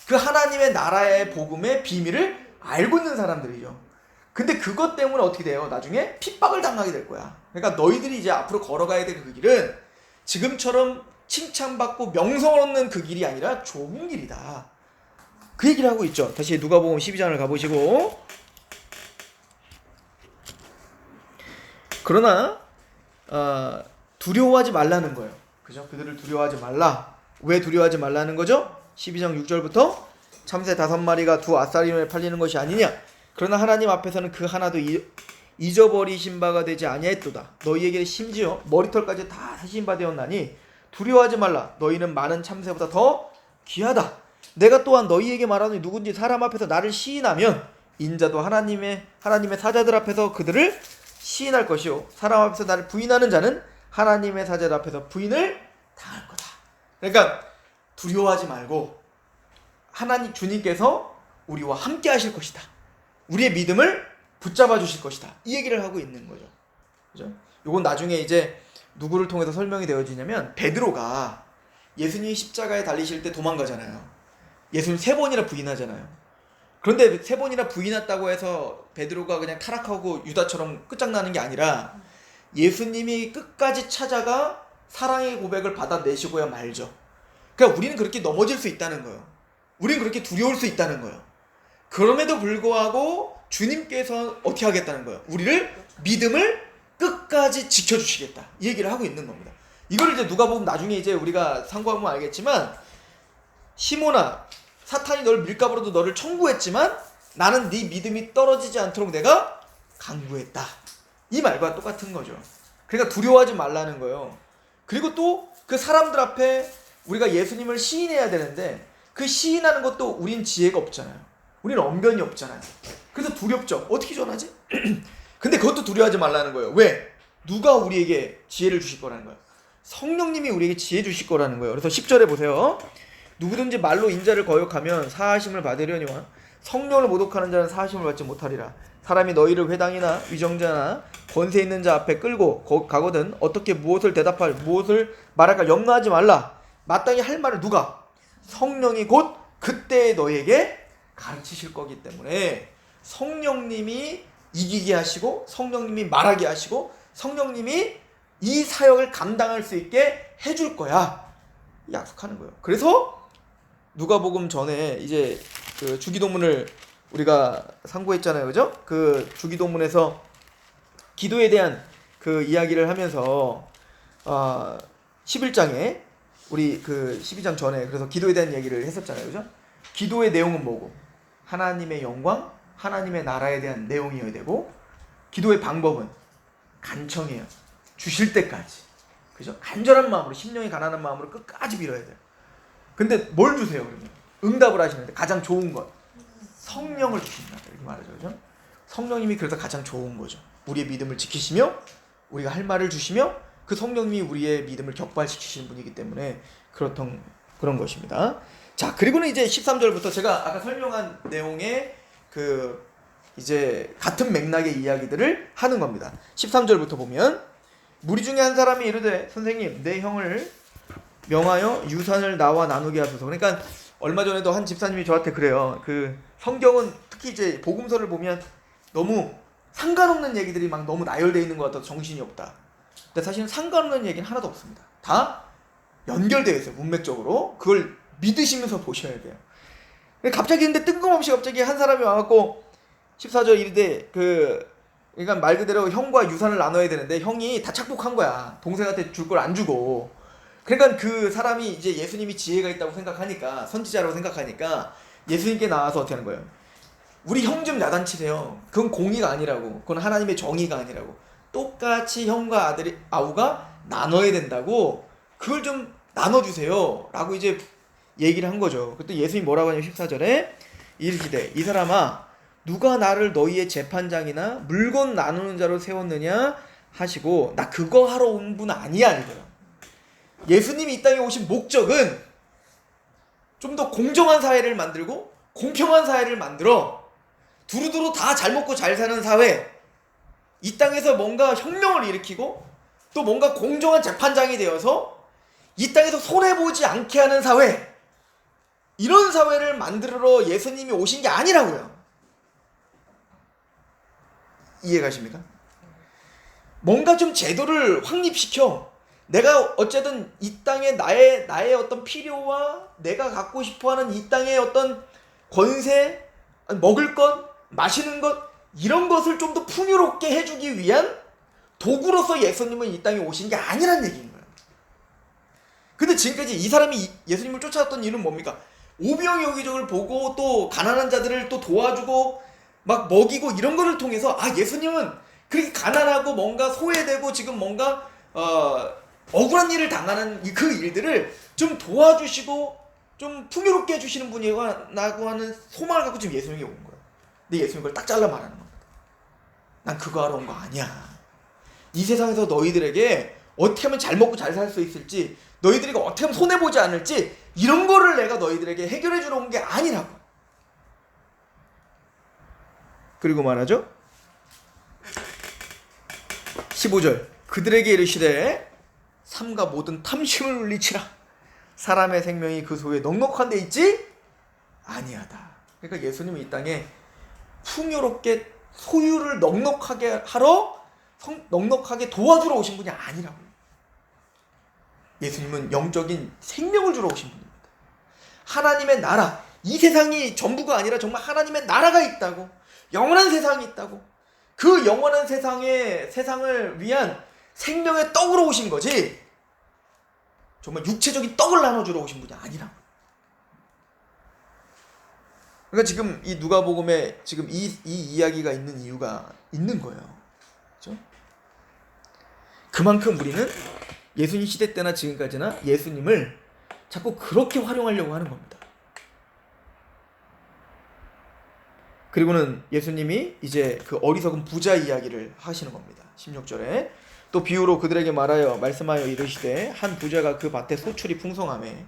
그 하나님의 나라의 복음의 비밀을 알고 있는 사람들이죠. 근데 그것 때문에 어떻게 돼요? 나중에 핍박을 당하게 될 거야. 그러니까 너희들이 이제 앞으로 걸어가야 될 그 길은 지금처럼 칭찬받고 명성을 얻는 그 길이 아니라 좁은 길이다. 그 얘기를 하고 있죠. 다시 누가복음 12장을 가보시고, 그러나 두려워하지 말라는 거예요. 그죠? 그들을 두려워하지 말라. 왜 두려워하지 말라는 거죠? 12장 6절부터 참새 5마리가 두 아싸림을 팔리는 것이 아니냐. 그러나 하나님 앞에서는 그 하나도 잊어버리신 바가 되지 아니하였도다. 너희에게 심지어 머리털까지 다 세신 바 되었나니 두려워하지 말라. 너희는 많은 참새보다 더 귀하다. 내가 또한 너희에게 말하노니 누군지 사람 앞에서 나를 시인하면 인자도 하나님의 사자들 앞에서 그들을 시인할 것이요 사람 앞에서 나를 부인하는 자는 하나님의 사자들 앞에서 부인을 당할 거다. 그러니까 두려워하지 말고 하나님 주님께서 우리와 함께 하실 것이다. 우리의 믿음을 붙잡아 주실 것이다. 이 얘기를 하고 있는 거죠. 그죠? 요건 나중에 이제 누구를 통해서 설명이 되어지냐면 베드로가 예수님이 십자가에 달리실 때 도망가잖아요. 예수님 3번이나 부인하잖아요. 그런데 3번이나 부인했다고 해서 베드로가 그냥 타락하고 유다처럼 끝장나는 게 아니라 예수님이 끝까지 찾아가 사랑의 고백을 받아내시고야 말죠. 그러니까 우리는 그렇게 넘어질 수 있다는 거예요. 우리는 그렇게 두려울 수 있다는 거예요. 그럼에도 불구하고 주님께서 어떻게 하겠다는 거예요? 우리를 믿음을 끝까지 지켜주시겠다. 이 얘기를 하고 있는 겁니다. 이걸 이제 누가 보면 나중에 이제 우리가 상고하면 알겠지만 시몬아 사탄이 너를 밀가부로도 너를 청구했지만 나는 네 믿음이 떨어지지 않도록 내가 강구했다. 이 말과 똑같은 거죠. 그러니까 두려워하지 말라는 거예요. 그리고 또 그 사람들 앞에 우리가 예수님을 시인해야 되는데 그 시인하는 것도 우린 지혜가 없잖아요. 우리는 언변이 없잖아요. 그래서 두렵죠. 어떻게 전하지? 근데 그것도 두려워하지 말라는 거예요. 왜? 누가 우리에게 지혜를 주실 거라는 거예요. 성령님이 우리에게 지혜 주실 거라는 거예요. 그래서 10절에 보세요. 누구든지 말로 인자를 거역하면 사하심을 받으려니와 성령을 모독하는 자는 사하심을 받지 못하리라. 사람이 너희를 회당이나 위정자나 권세 있는 자 앞에 끌고 가거든 어떻게 무엇을 대답할 무엇을 말할까 염려하지 말라. 마땅히 할 말을 누가? 성령이 곧 그때 너희에게 가르치실 거기 때문에 성령님이 이기게 하시고 성령님이 말하게 하시고 성령님이 이 사역을 감당할 수 있게 해줄 거야. 약속하는 거예요. 그래서 누가복음 전에 이제 그 주기도문을 우리가 상고했잖아요. 그죠? 그 주기도문에서 기도에 대한 그 이야기를 하면서 11장에 우리 그 12장 전에 그래서 기도에 대한 얘기를 했었잖아요. 그죠? 기도의 내용은 뭐고? 하나님의 영광, 하나님의 나라에 대한 내용이어야 되고 기도의 방법은 간청이에요. 주실 때까지. 그죠? 간절한 마음으로 심령이 가난한 마음으로 끝까지 빌어야 돼요. 근데 뭘 주세요 그러면? 응답을 하시는데 가장 좋은 것 성령을 주신다 이렇게 말하죠. 그죠? 성령님이 그래서 가장 좋은 거죠. 우리의 믿음을 지키시며 우리가 할 말을 주시며 그 성령님이 우리의 믿음을 격발시키시는 분이기 때문에 그런 것입니다. 자, 그리고는 이제 13절부터 제가 아까 설명한 내용의 그 이제 같은 맥락의 이야기들을 하는 겁니다. 13절부터 보면 무리 중에 한 사람이 이르되 선생님 내 형을 명하여 유산을 나와 나누게 하소서. 그러니까 얼마 전에도 한 집사님이 저한테 그래요. 그 성경은 특히 이제 복음서를 보면 너무 상관없는 얘기들이 막 너무 나열되어 있는 것 같아서 정신이 없다. 근데 사실은 상관없는 얘기는 하나도 없습니다. 다 연결되어 있어요. 문맥적으로. 그걸 믿으시면서 보셔야 돼요. 갑자기 근데 뜬금없이 갑자기 한 사람이 와갖고 14절 이르되 그러니까 말 그대로 형과 유산을 나눠야 되는데 형이 다 착복한 거야. 동생한테 줄 걸 안 주고. 그러니까 그 사람이 이제 예수님이 지혜가 있다고 생각하니까 선지자라고 생각하니까 예수님께 나와서 어떻게 하는 거예요? 우리 형 좀 야단치세요. 그건 공의가 아니라고. 그건 하나님의 정의가 아니라고. 똑같이 형과 아우가 나눠야 된다고. 그걸 좀 나눠주세요. 라고 이제 얘기를 한 거죠. 그때 예수님이 뭐라고 하냐면 14절에 이르시되 이 사람아 누가 나를 너희의 재판장이나 물건 나누는 자로 세웠느냐 하시고 나 그거 하러 온 분 아니야 이거요. 예수님이 이 땅에 오신 목적은 좀 더 공정한 사회를 만들고 공평한 사회를 만들어 두루두루 다 잘 먹고 잘 사는 사회, 이 땅에서 뭔가 혁명을 일으키고 또 뭔가 공정한 재판장이 되어서 이 땅에서 손해보지 않게 하는 사회, 이런 사회를 만들어 예수님이 오신 게 아니라고요. 이해가십니까? 뭔가 좀 제도를 확립시켜 내가 어쨌든 이 땅에 나의 어떤 필요와 내가 갖고 싶어하는 이 땅의 어떤 권세, 먹을 것, 마시는 것, 이런 것을 좀 더 풍요롭게 해주기 위한 도구로서 예수님은 이 땅에 오신 게 아니란 얘기인 거예요. 근데 지금까지 이 사람이 예수님을 쫓아왔던 이유는 뭡니까? 오병 여기저기를 보고 또 가난한 자들을 또 도와주고 막 먹이고 이런 거를 통해서 아, 예수님은 그렇게 가난하고 뭔가 소외되고 지금 뭔가 억울한 일을 당하는 그 일들을 좀 도와주시고 좀 풍요롭게 해주시는 분이라고 하는 소망을 갖고 지금 예수님이 온 거예요. 근데 예수님이 그걸 딱 잘라 말하는 겁니다. 난 그거 하러 온 거 아니야. 이 세상에서 너희들에게 어떻게 하면 잘 먹고 잘 살 수 있을지, 너희들이 어떻게 하면 손해보지 않을지, 이런 거를 내가 너희들에게 해결해 주러 온 게 아니라고. 그리고 말하죠. 15절 그들에게 이르시되 삼가 모든 탐심을 물리치라. 사람의 생명이 그 속에 넉넉한 데 있지 아니하다. 그러니까 예수님은 이 땅에 풍요롭게 소유를 넉넉하게 하러 넉넉하게 도와주러 오신 분이 아니라고요. 예수님은 영적인 생명을 주러 오신 분입니다. 하나님의 나라, 이 세상이 전부가 아니라 정말 하나님의 나라가 있다고, 영원한 세상이 있다고, 그 영원한 세상을 위한 생명의 떡으로 오신 거지 정말 육체적인 떡을 나눠주러 오신 분이 아니라고. 그러니까 지금 이 누가복음에 지금 이 이야기가 있는 이유가 있는 거예요. 그렇죠? 그만큼 우리는 예수님 시대 때나 지금까지나 예수님을 자꾸 그렇게 활용하려고 하는 겁니다. 그리고는 예수님이 이제 그 어리석은 부자 이야기를 하시는 겁니다. 16절에 또 비유로 그들에게 말씀하여 이르시되 한 부자가 그 밭에 소출이 풍성하매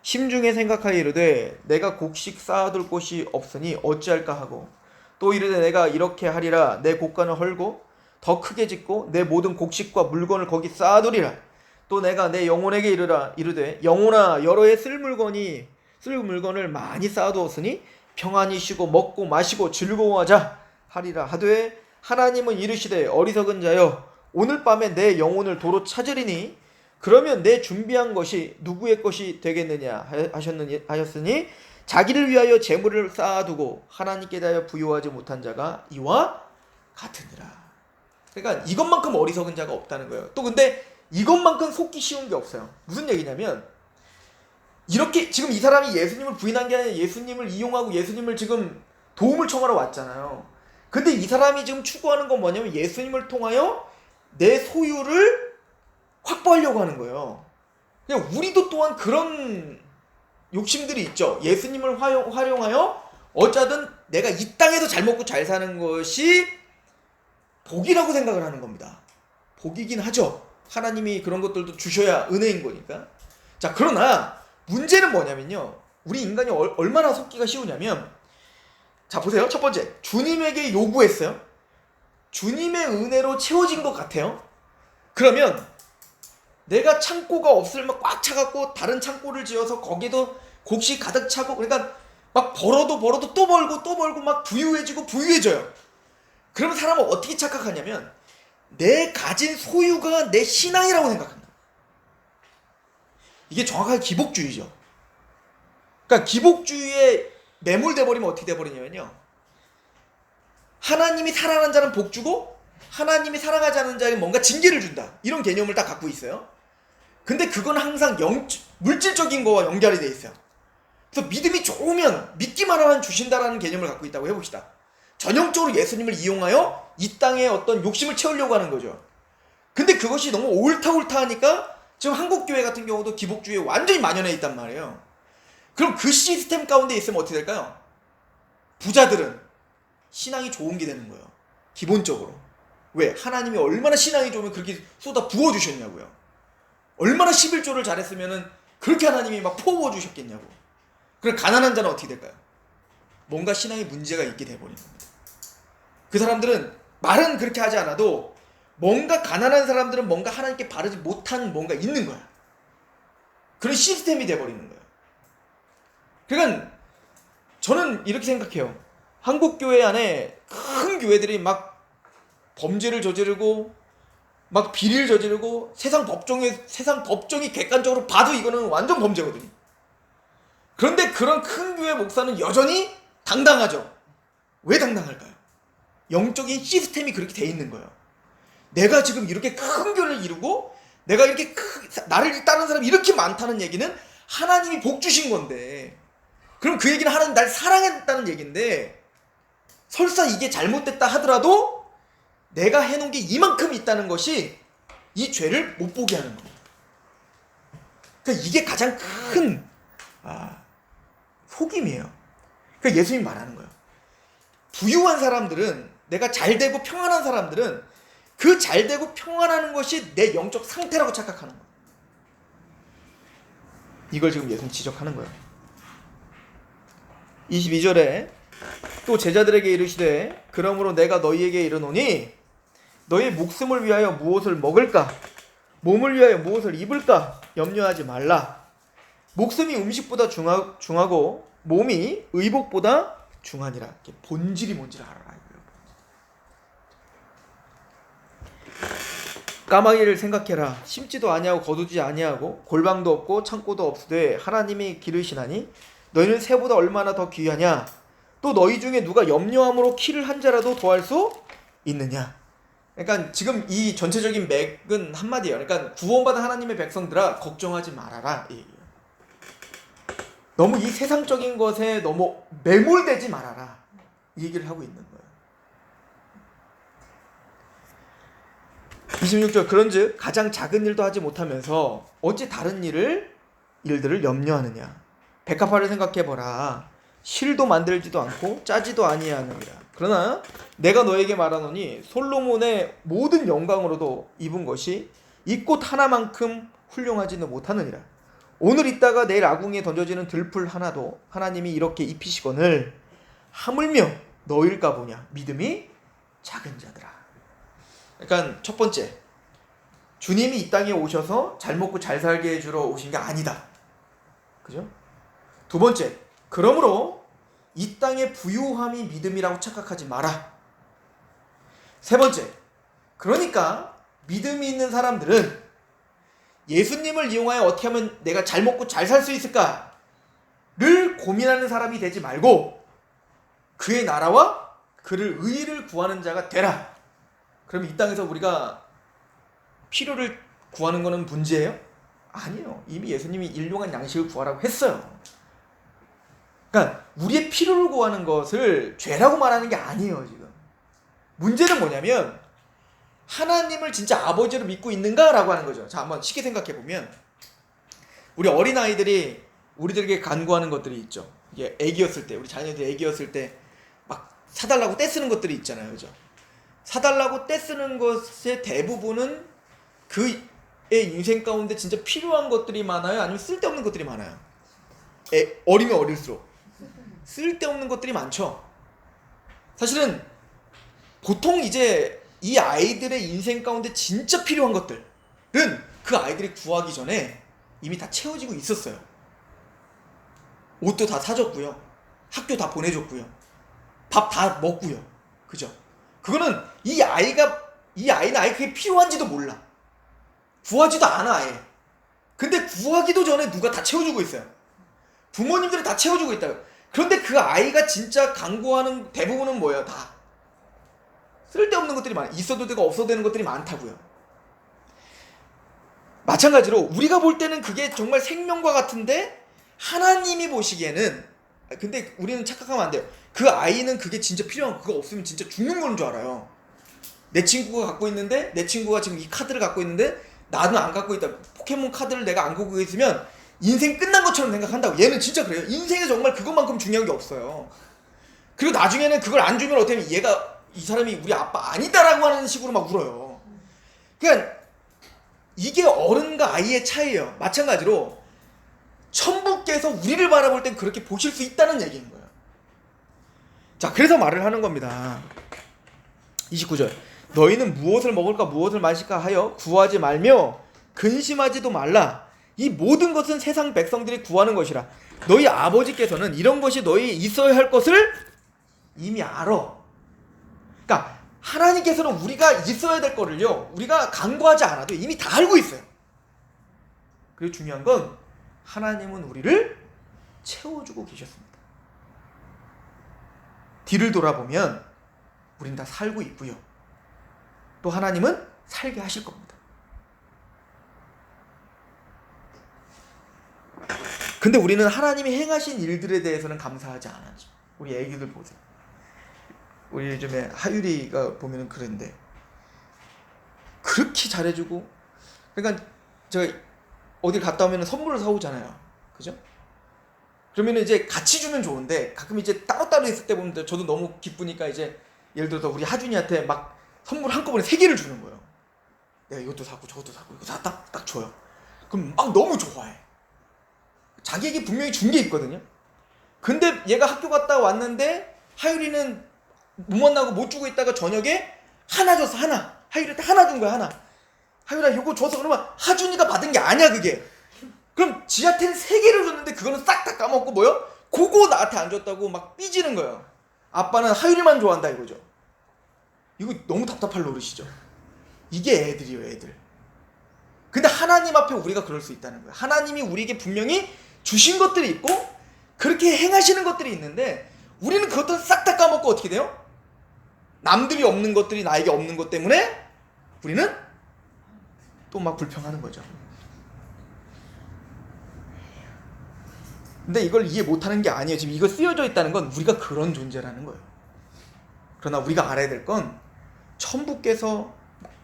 심중에 생각하여 이르되 내가 곡식 쌓아둘 곳이 없으니 어찌할까 하고 또 이르되 내가 이렇게 하리라 내 곡간을 헐고 더 크게 짓고 내 모든 곡식과 물건을 거기 쌓아두리라. 또 내가 내 영혼에게 이르되 영혼아 여러 해 쓸 물건을 많이 쌓아두었으니 평안히 쉬고 먹고 마시고 즐거워하자 하리라 하되 하나님은 이르시되 어리석은 자여 오늘 밤에 내 영혼을 도로 찾으리니 그러면 내 준비한 것이 누구의 것이 되겠느냐 하셨으니 자기를 위하여 재물을 쌓아두고 하나님께 대하여 부요하지 못한 자가 이와 같으니라. 그러니까 이것만큼 어리석은 자가 없다는 거예요. 또 근데 이것만큼 속기 쉬운 게 없어요. 무슨 얘기냐면 이렇게 지금 이 사람이 예수님을 부인한 게 아니라 예수님을 이용하고 예수님을 지금 도움을 청하러 왔잖아요. 근데 이 사람이 지금 추구하는 건 뭐냐면 예수님을 통하여 내 소유를 확보하려고 하는 거예요. 그냥 우리도 또한 그런 욕심들이 있죠. 예수님을 활용하여 어쩌든 내가 이 땅에서 잘 먹고 잘 사는 것이 복이라고 생각을 하는 겁니다. 복이긴 하죠. 하나님이 그런 것들도 주셔야 은혜인 거니까. 자, 그러나 문제는 뭐냐면요. 우리 인간이 얼마나 속기가 쉬우냐면, 자 보세요. 첫 번째, 주님에게 요구했어요. 주님의 은혜로 채워진 것 같아요. 그러면 내가 창고가 없으면 꽉 차갖고 다른 창고를 지어서 거기도 곡식 가득 차고, 그러니까 막 벌어도 또 벌고 막 부유해져요. 그러면 사람은 어떻게 착각하냐면 내 가진 소유가 내 신앙이라고 생각합니다. 이게 정확하게 기복주의죠. 그러니까 기복주의에 매몰돼 버리면 어떻게 돼 버리냐면요. 하나님이 사랑하는 자는 복 주고 하나님이 사랑하지 않는 자에게 뭔가 징계를 준다. 이런 개념을 다 갖고 있어요. 근데 그건 항상 물질적인 거와 연결이 돼 있어요. 그래서 믿음이 좋으면 믿기만 하면 주신다라는 개념을 갖고 있다고 해봅시다. 전형적으로 예수님을 이용하여 이 땅에 어떤 욕심을 채우려고 하는 거죠. 근데 그것이 너무 옳다 하니까 지금 한국교회 같은 경우도 기복주의에 완전히 만연해 있단 말이에요. 그럼 그 시스템 가운데 있으면 어떻게 될까요? 부자들은 신앙이 좋은 게 되는 거예요. 기본적으로. 왜? 하나님이 얼마나 신앙이 좋으면 그렇게 쏟아 부어주셨냐고요. 얼마나 11조를 잘했으면은 그렇게 하나님이 막 퍼부어주셨겠냐고. 그럼 가난한 자는 어떻게 될까요? 뭔가 신앙에 문제가 있게 돼버리는 겁니다. 그 사람들은 말은 그렇게 하지 않아도 뭔가 가난한 사람들은 뭔가 하나님께 바르지 못한 뭔가 있는 거야. 그런 시스템이 돼버리는 거예요. 그러니까 저는 이렇게 생각해요. 한국 교회 안에 큰 교회들이 막 범죄를 저지르고 막 비리를 저지르고 세상 법정이 객관적으로 봐도 이거는 완전 범죄거든요. 그런데 그런 큰 교회 목사는 여전히 당당하죠. 왜 당당할까요? 영적인 시스템이 그렇게 돼 있는 거예요. 내가 지금 이렇게 큰 교회를 이루고 내가 이렇게 나를 따르는 사람이 이렇게 많다는 얘기는 하나님이 복 주신 건데, 그럼 그 얘기는 하나님 날 사랑했다는 얘기인데, 설사 이게 잘못됐다 하더라도 내가 해놓은 게 이만큼 있다는 것이 이 죄를 못 보게 하는 겁니다. 그러니까 이게 가장 큰 속임이에요. 그러니까 예수님이 말하는 거예요. 부유한 사람들은, 내가 잘되고 평안한 사람들은 그 잘되고 평안하는 것이 내 영적 상태라고 착각하는 거예요. 이걸 지금 예수님 지적하는 거예요. 22절에 또 제자들에게 이르시되 그러므로 내가 너희에게 이르노니 너희 목숨을 위하여 무엇을 먹을까, 몸을 위하여 무엇을 입을까 염려하지 말라. 목숨이 음식보다 중하고 몸이 의복보다 중하니라. 본질이 뭔지를 알아라. 까마귀를 생각해라. 심지도 아니하고 거두지 아니하고 골방도 없고 창고도 없으되 하나님이 기르시나니 너희는 새보다 얼마나 더 귀하냐. 또 너희 중에 누가 염려함으로 키를 한 자라도 더할 수 있느냐. 그러니까 지금 이 전체적인 맥은 한마디예요. 그러니까 구원받은 하나님의 백성들아, 걱정하지 말아라, 이 얘기예요. 너무 이 세상적인 것에 너무 매몰되지 말아라, 이 얘기를 하고 있는 거예요. 26절 그런즉 가장 작은 일도 하지 못하면서 어찌 다른 일들을 염려하느냐. 백합화를 생각해보라. 실도 만들지도 않고 짜지도 아니하느니라. 그러나 내가 너에게 말하노니 솔로몬의 모든 영광으로도 입은 것이 이 꽃 하나만큼 훌륭하지는 못하느니라. 오늘 있다가 내일 아궁이에 던져지는 들풀 하나도 하나님이 이렇게 입히시거늘 하물며 너일까 보냐. 믿음이 작은 자들아. 그러니까 첫 번째, 주님이 이 땅에 오셔서 잘 먹고 잘 살게 해주러 오신 게 아니다. 그죠? 두 번째, 그러므로 이 땅의 부유함이 믿음이라고 착각하지 마라. 세 번째, 그러니까 믿음이 있는 사람들은 예수님을 이용하여 어떻게 하면 내가 잘 먹고 잘 살 수 있을까를 고민하는 사람이 되지 말고 그의 나라와 그를 의를 구하는 자가 되라. 그럼 이 땅에서 우리가 필요를 구하는 거는 문제예요? 아니에요. 이미 예수님이 일용할 양식을 구하라고 했어요. 그러니까 우리의 필요를 구하는 것을 죄라고 말하는 게 아니에요. 지금 문제는 뭐냐면 하나님을 진짜 아버지로 믿고 있는가라고 하는 거죠. 자, 한번 쉽게 생각해 보면 우리 어린아이들이 우리들에게 간구하는 것들이 있죠. 이게 애기였을 때, 우리 자녀들이 애기였을 때 막 사달라고 떼쓰는 것들이 있잖아요. 그죠? 사달라고 떼쓰는 것의 대부분은 그의 인생 가운데 진짜 필요한 것들이 많아요? 아니면 쓸데없는 것들이 많아요? 어리면 어릴수록 쓸데없는 것들이 많죠. 사실은 보통 이제 이 아이들의 인생 가운데 진짜 필요한 것들은 그 아이들이 구하기 전에 이미 다 채워지고 있었어요. 옷도 다 사줬고요, 학교 다 보내줬고요, 밥 다 먹고요. 그죠? 그거는 이 아이는 아예 그게 필요한지도 몰라. 구하지도 않아 아예. 근데 구하기도 전에 누가 다 채워주고 있어요. 부모님들이 다 채워주고 있다고. 그런데 그 아이가 진짜 간구하는 대부분은 뭐예요? 다 쓸데없는 것들이 많아요. 있어도 되고 없어도 되는 것들이 많다고요. 마찬가지로 우리가 볼 때는 그게 정말 생명과 같은데 하나님이 보시기에는, 근데 우리는 착각하면 안 돼요. 그 아이는 그게 진짜 필요한 거, 그거 없으면 진짜 죽는 거는 줄 알아요. 내 친구가 갖고 있는데, 내 친구가 지금 이 카드를 갖고 있는데 나는 안 갖고 있다. 포켓몬 카드를 내가 안 갖고 있으면 인생 끝난 것처럼 생각한다고. 얘는 진짜 그래요. 인생에 정말 그것만큼 중요한 게 없어요. 그리고 나중에는 그걸 안 주면 어떻게 하면 얘가 이 사람이 우리 아빠 아니다라고 하는 식으로 막 울어요. 그러니까 이게 어른과 아이의 차이예요. 마찬가지로 천부께서 우리를 바라볼 땐 그렇게 보실 수 있다는 얘기인 거예요. 자, 그래서 말을 하는 겁니다. 29절. 너희는 무엇을 먹을까 무엇을 마실까 하여 구하지 말며 근심하지도 말라. 이 모든 것은 세상 백성들이 구하는 것이라. 너희 아버지께서는 이런 것이 너희 있어야 할 것을 이미 알아. 그러니까 하나님께서는 우리가 있어야 될 거를요, 우리가 간구하지 않아도 이미 다 알고 있어요. 그리고 중요한 건 하나님은 우리를 채워주고 계셨습니다. 뒤를 돌아보면 우리는 다 살고 있고요. 또 하나님은 살게 하실 겁니다. 근데 우리는 하나님이 행하신 일들에 대해서는 감사하지 않았죠. 우리 애기들 보세요. 우리 요즘에 하율이가 보면은 그런데 그렇게 잘해주고, 그러니까 저 어디 갔다 오면 선물을 사오잖아요. 그죠? 그러면 이제 같이 주면 좋은데 가끔 이제 따로따로 있을 때 보면 저도 너무 기쁘니까 이제 예를 들어서 우리 하준이한테 막 선물 한꺼번에 3개를 주는 거예요. 내가 이것도 사고 저것도 사고 이거 다 딱 줘요. 그럼 막 너무 좋아해. 자기에게 분명히 준 게 있거든요. 근데 얘가 학교 갔다 왔는데 하율이는 못 만나고 못 주고 있다가 저녁에 하나 줬어. 하나. 하율이한테 하나 준 거야. 하나. 하율아 이거 줘서. 그러면 하준이가 받은 게 아니야 그게. 그럼 지한테는 3개를 줬는데 그거는 싹 다 까먹고 뭐요? 그거 나한테 안 줬다고 막 삐지는 거예요. 아빠는 하율이만 좋아한다 이거죠. 이거 너무 답답할 노릇이죠. 이게 애들이에요, 애들. 근데 하나님 앞에 우리가 그럴 수 있다는 거예요. 하나님이 우리에게 분명히 주신 것들이 있고 그렇게 행하시는 것들이 있는데 우리는 그것들을 싹 다 까먹고 어떻게 돼요? 남들이 없는 것들이 나에게 없는 것 때문에 우리는 또 막 불평하는 거죠. 근데 이걸 이해 못하는 게 아니에요. 지금 이거 쓰여져 있다는 건 우리가 그런 존재라는 거예요. 그러나 우리가 알아야 될 건 천부께서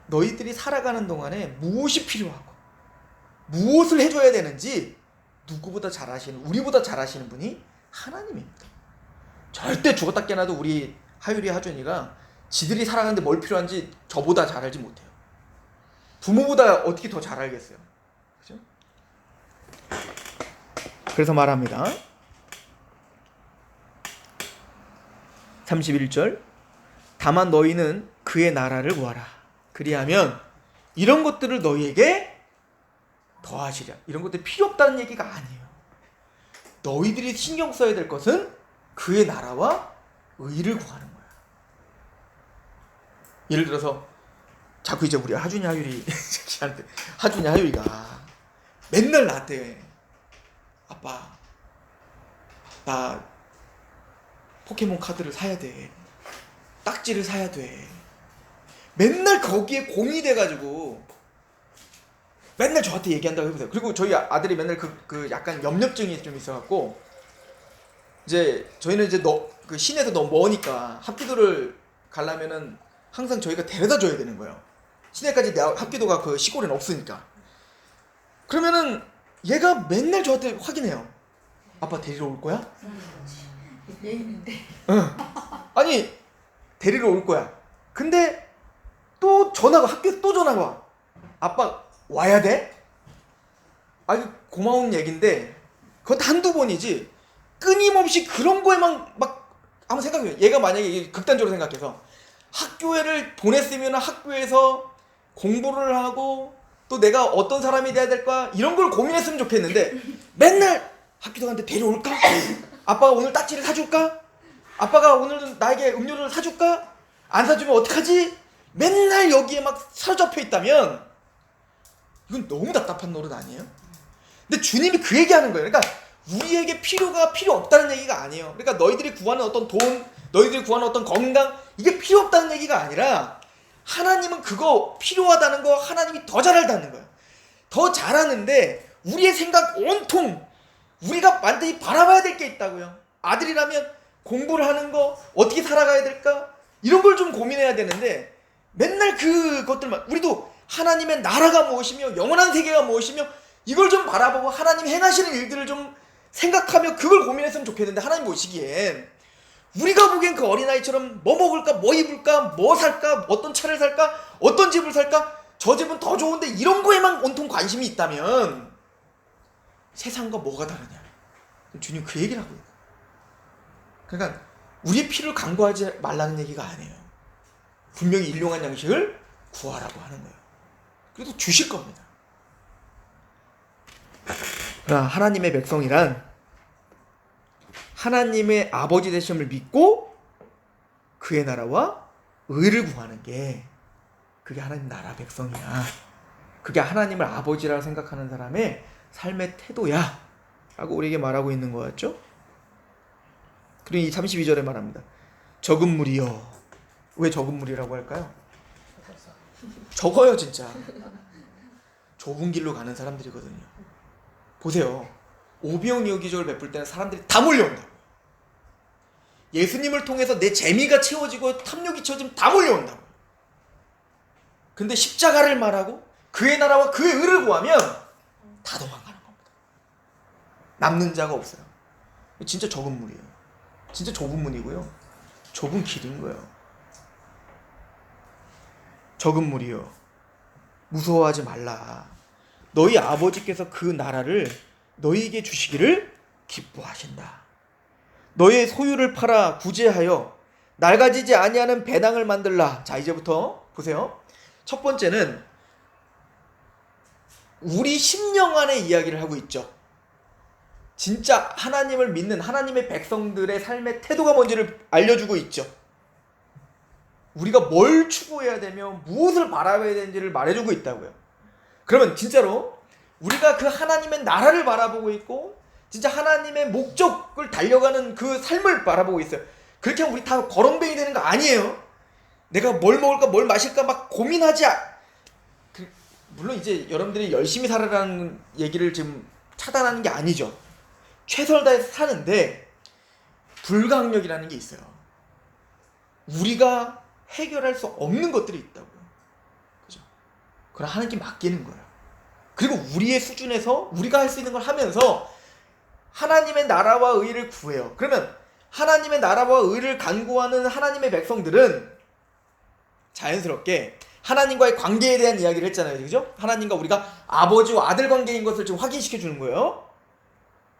너희들이 살아가는 동안에 무엇이 필요하고 무엇을 해줘야 되는지 누구보다 잘 아시는, 우리보다 잘 아시는 분이 하나님입니다. 절대 죽었다 깨나도 우리 하율이 하준이가 지들이 살아가는데 뭘 필요한지 저보다 잘 알지 못해요. 부모보다 어떻게 더 잘 알겠어요. 그죠? 그래서 말합니다. 31절. 다만 너희는 그의 나라를 구하라. 그리하면 이런 것들을 너희에게 더하시랴. 이런 것들이 필요 없다는 얘기가 아니에요. 너희들이 신경 써야 될 것은 그의 나라와 의를 구하는 거야. 예를 들어서 자꾸 이제 우리 하준이 하율이 하준이 하율이가 맨날 나한테 아빠 나 포켓몬 카드를 사야 돼. 딱지를 사야 돼. 맨날 거기에 공이 돼가지고 맨날 저한테 얘기한다고 해보세요. 그리고 저희 아들이 맨날 그 약간 염려증이 좀 있어갖고 이제 저희는 이제 그 시내에서 너무 머니까 합기도를 가려면은 항상 저희가 데려다 줘야 되는 거예요. 시내까지 합기도가 그 시골에는 없으니까. 그러면은 얘가 맨날 저한테 확인해요. 아빠 데리러 올 거야? 내일인데. 응. 아니 데리러 올 거야. 근데 또 전화가 학교에서 또 전화가 와. 아빠 와야 돼? 아니 고마운 얘긴데 그것도 한두 번이지 끊임없이 그런 거에만 막 한번 생각해요. 얘가 만약에 극단적으로 생각해서 학교를 보냈으면 학교에서 공부를 하고 또 내가 어떤 사람이 돼야 될까 이런 걸 고민했으면 좋겠는데 맨날 학교도 가는데 데려올까? 아빠가 오늘 딱지를 사줄까? 아빠가 오늘 나에게 음료를 사줄까? 안 사주면 어떡하지? 맨날 여기에 막 사로잡혀 있다면 이건 너무 답답한 노릇 아니에요? 근데 주님이 그 얘기하는 거예요. 그러니까 우리에게 필요 없다는 얘기가 아니에요. 그러니까 너희들이 구하는 어떤 돈, 너희들이 구하는 어떤 건강 이게 필요 없다는 얘기가 아니라 하나님은 그거 필요하다는 거 하나님이 더 잘 알다는 거예요. 더 잘하는데 우리의 생각 온통 우리가 완전히 바라봐야 될 게 있다고요. 아들이라면 공부를 하는 거 어떻게 살아가야 될까 이런 걸 좀 고민해야 되는데 맨날 그것들만 우리도 하나님의 나라가 무엇이며 영원한 세계가 무엇이며 이걸 좀 바라보고 하나님 행하시는 일들을 좀 생각하며 그걸 고민했으면 좋겠는데 하나님 보시기엔 우리가 보기엔 그 어린아이처럼 뭐 먹을까, 뭐 입을까, 뭐 살까, 어떤 차를 살까, 어떤 집을 살까, 저 집은 더 좋은데 이런 거에만 온통 관심이 있다면 세상과 뭐가 다르냐. 주님 그 얘기를 하고 있는 거예요. 그러니까 우리의 피를 강구하지 말라는 얘기가 아니에요. 분명히 일용할 양식을 구하라고 하는 거예요. 그래도 주실 겁니다. 그러나 하나님의 백성이란 하나님의 아버지 되심을 믿고 그의 나라와 의를 구하는 게 그게 하나님 나라 백성이야. 그게 하나님을 아버지라고 생각하는 사람의 삶의 태도야 라고 우리에게 말하고 있는 거 같죠? 그리고 이 32절에 말합니다. 적은 무리여. 왜 적은 무리라고 할까요? 적어요 진짜. 좁은 길로 가는 사람들이거든요. 보세요. 오병이어 기적을 베풀 때는 사람들이 다 몰려온다고요. 예수님을 통해서 내 재미가 채워지고 탐욕이 채워지면 다 몰려온다고요. 근데 십자가를 말하고 그의 나라와 그의 의를 구하면 다 도망가는 겁니다. 남는 자가 없어요. 진짜 적은 문이에요. 진짜 좁은 문이고요. 좁은 길인 거예요. 적은 무리여 무서워하지 말라. 너희 아버지께서 그 나라를 너희에게 주시기를 기뻐하신다. 너희의 소유를 팔아 구제하여 낡아지지 아니하는 배당을 만들라. 자, 이제부터 보세요. 첫 번째는 우리 심령 안의 이야기를 하고 있죠. 진짜 하나님을 믿는 하나님의 백성들의 삶의 태도가 뭔지를 알려주고 있죠. 우리가 뭘 추구해야 되며 무엇을 바라봐야 되는지를 말해주고 있다고요. 그러면 진짜로 우리가 그 하나님의 나라를 바라보고 있고 진짜 하나님의 목적을 달려가는 그 삶을 바라보고 있어요. 그렇게 하면 우리 다 거렁뱅이 되는 거 아니에요. 내가 뭘 먹을까 뭘 마실까 막 고민하지 물론 이제 여러분들이 열심히 살아라는 얘기를 지금 차단하는 게 아니죠. 최선을 다해서 사는데 불가항력이라는 게 있어요. 우리가 해결할 수 없는 것들이 있다고요. 그죠? 그럼 하나님께 맡기는 거예요. 그리고 우리의 수준에서 우리가 할 수 있는 걸 하면서 하나님의 나라와 의를 구해요. 그러면 하나님의 나라와 의를 간구하는 하나님의 백성들은 자연스럽게 하나님과의 관계에 대한 이야기를 했잖아요. 그죠? 하나님과 우리가 아버지와 아들 관계인 것을 좀 확인시켜 주는 거예요.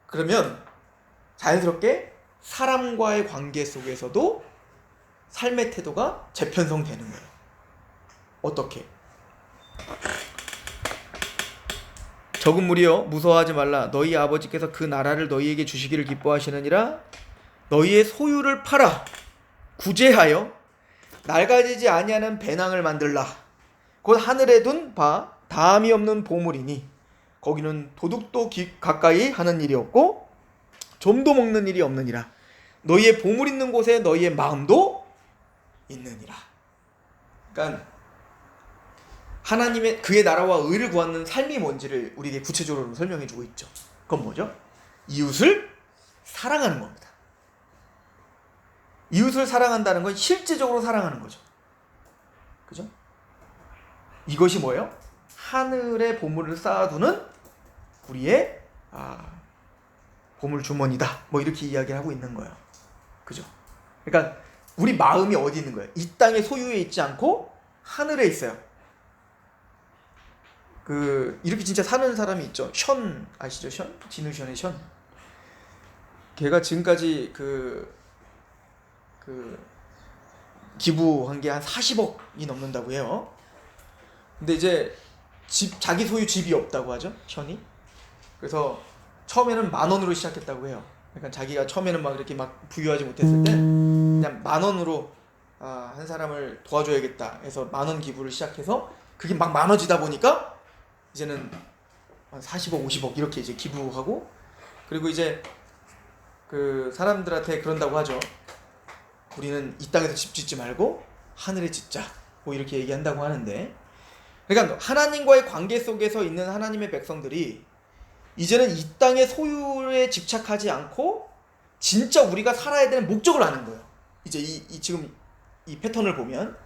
그러면 자연스럽게 사람과의 관계 속에서도 삶의 태도가 재편성되는 거예요. 어떻게? 적은 무리여 무서워하지 말라. 너희 아버지께서 그 나라를 너희에게 주시기를 기뻐하시느니라. 너희의 소유를 팔아 구제하여 낡아지지 아니하는 배낭을 만들라. 곧 하늘에 둔 바 다함이 없는 보물이니 거기는 도둑도 가까이 하는 일이 없고 좀도 먹는 일이 없느니라. 너희의 보물 있는 곳에 너희의 마음도 있느니라. 그러니까 하나님의 그의 나라와 의를 구하는 삶이 뭔지를 우리에게 구체적으로 설명해 주고 있죠. 그건 뭐죠? 이웃을 사랑하는 겁니다. 이웃을 사랑한다는 건 실제적으로 사랑하는 거죠. 그죠? 이것이 뭐예요? 하늘의 보물을 쌓아두는 우리의 보물 주머니다. 뭐 이렇게 이야기를 하고 있는 거예요. 그죠? 그러니까 우리 마음이 어디 있는 거예요? 이 땅의 소유에 있지 않고 하늘에 있어요. 이렇게 진짜 사는 사람이 있죠. 션 아시죠? 션? 진우션의 션. 걔가 지금까지 기부한 게 한 40억이 넘는다고 해요. 근데 이제 자기 소유 집이 없다고 하죠. 션이. 그래서 처음에는 10,000원으로 시작했다고 해요. 그러니까 자기가 처음에는 막 이렇게 막 부유하지 못했을 때 그냥 10,000원으로 한 사람을 도와줘야겠다 해서 10,000원 기부를 시작해서 그게 막 많아지다 보니까 이제는 한 40억, 50억 이렇게 이제 기부하고, 그리고 이제 그 사람들한테 그런다고 하죠. 우리는 이 땅에서 집 짓지 말고 하늘에 짓자. 뭐 이렇게 얘기한다고 하는데, 그러니까 하나님과의 관계 속에서 있는 하나님의 백성들이 이제는 이 땅의 소유에 집착하지 않고 진짜 우리가 살아야 되는 목적을 아는 거예요. 이제 지금 이 패턴을 보면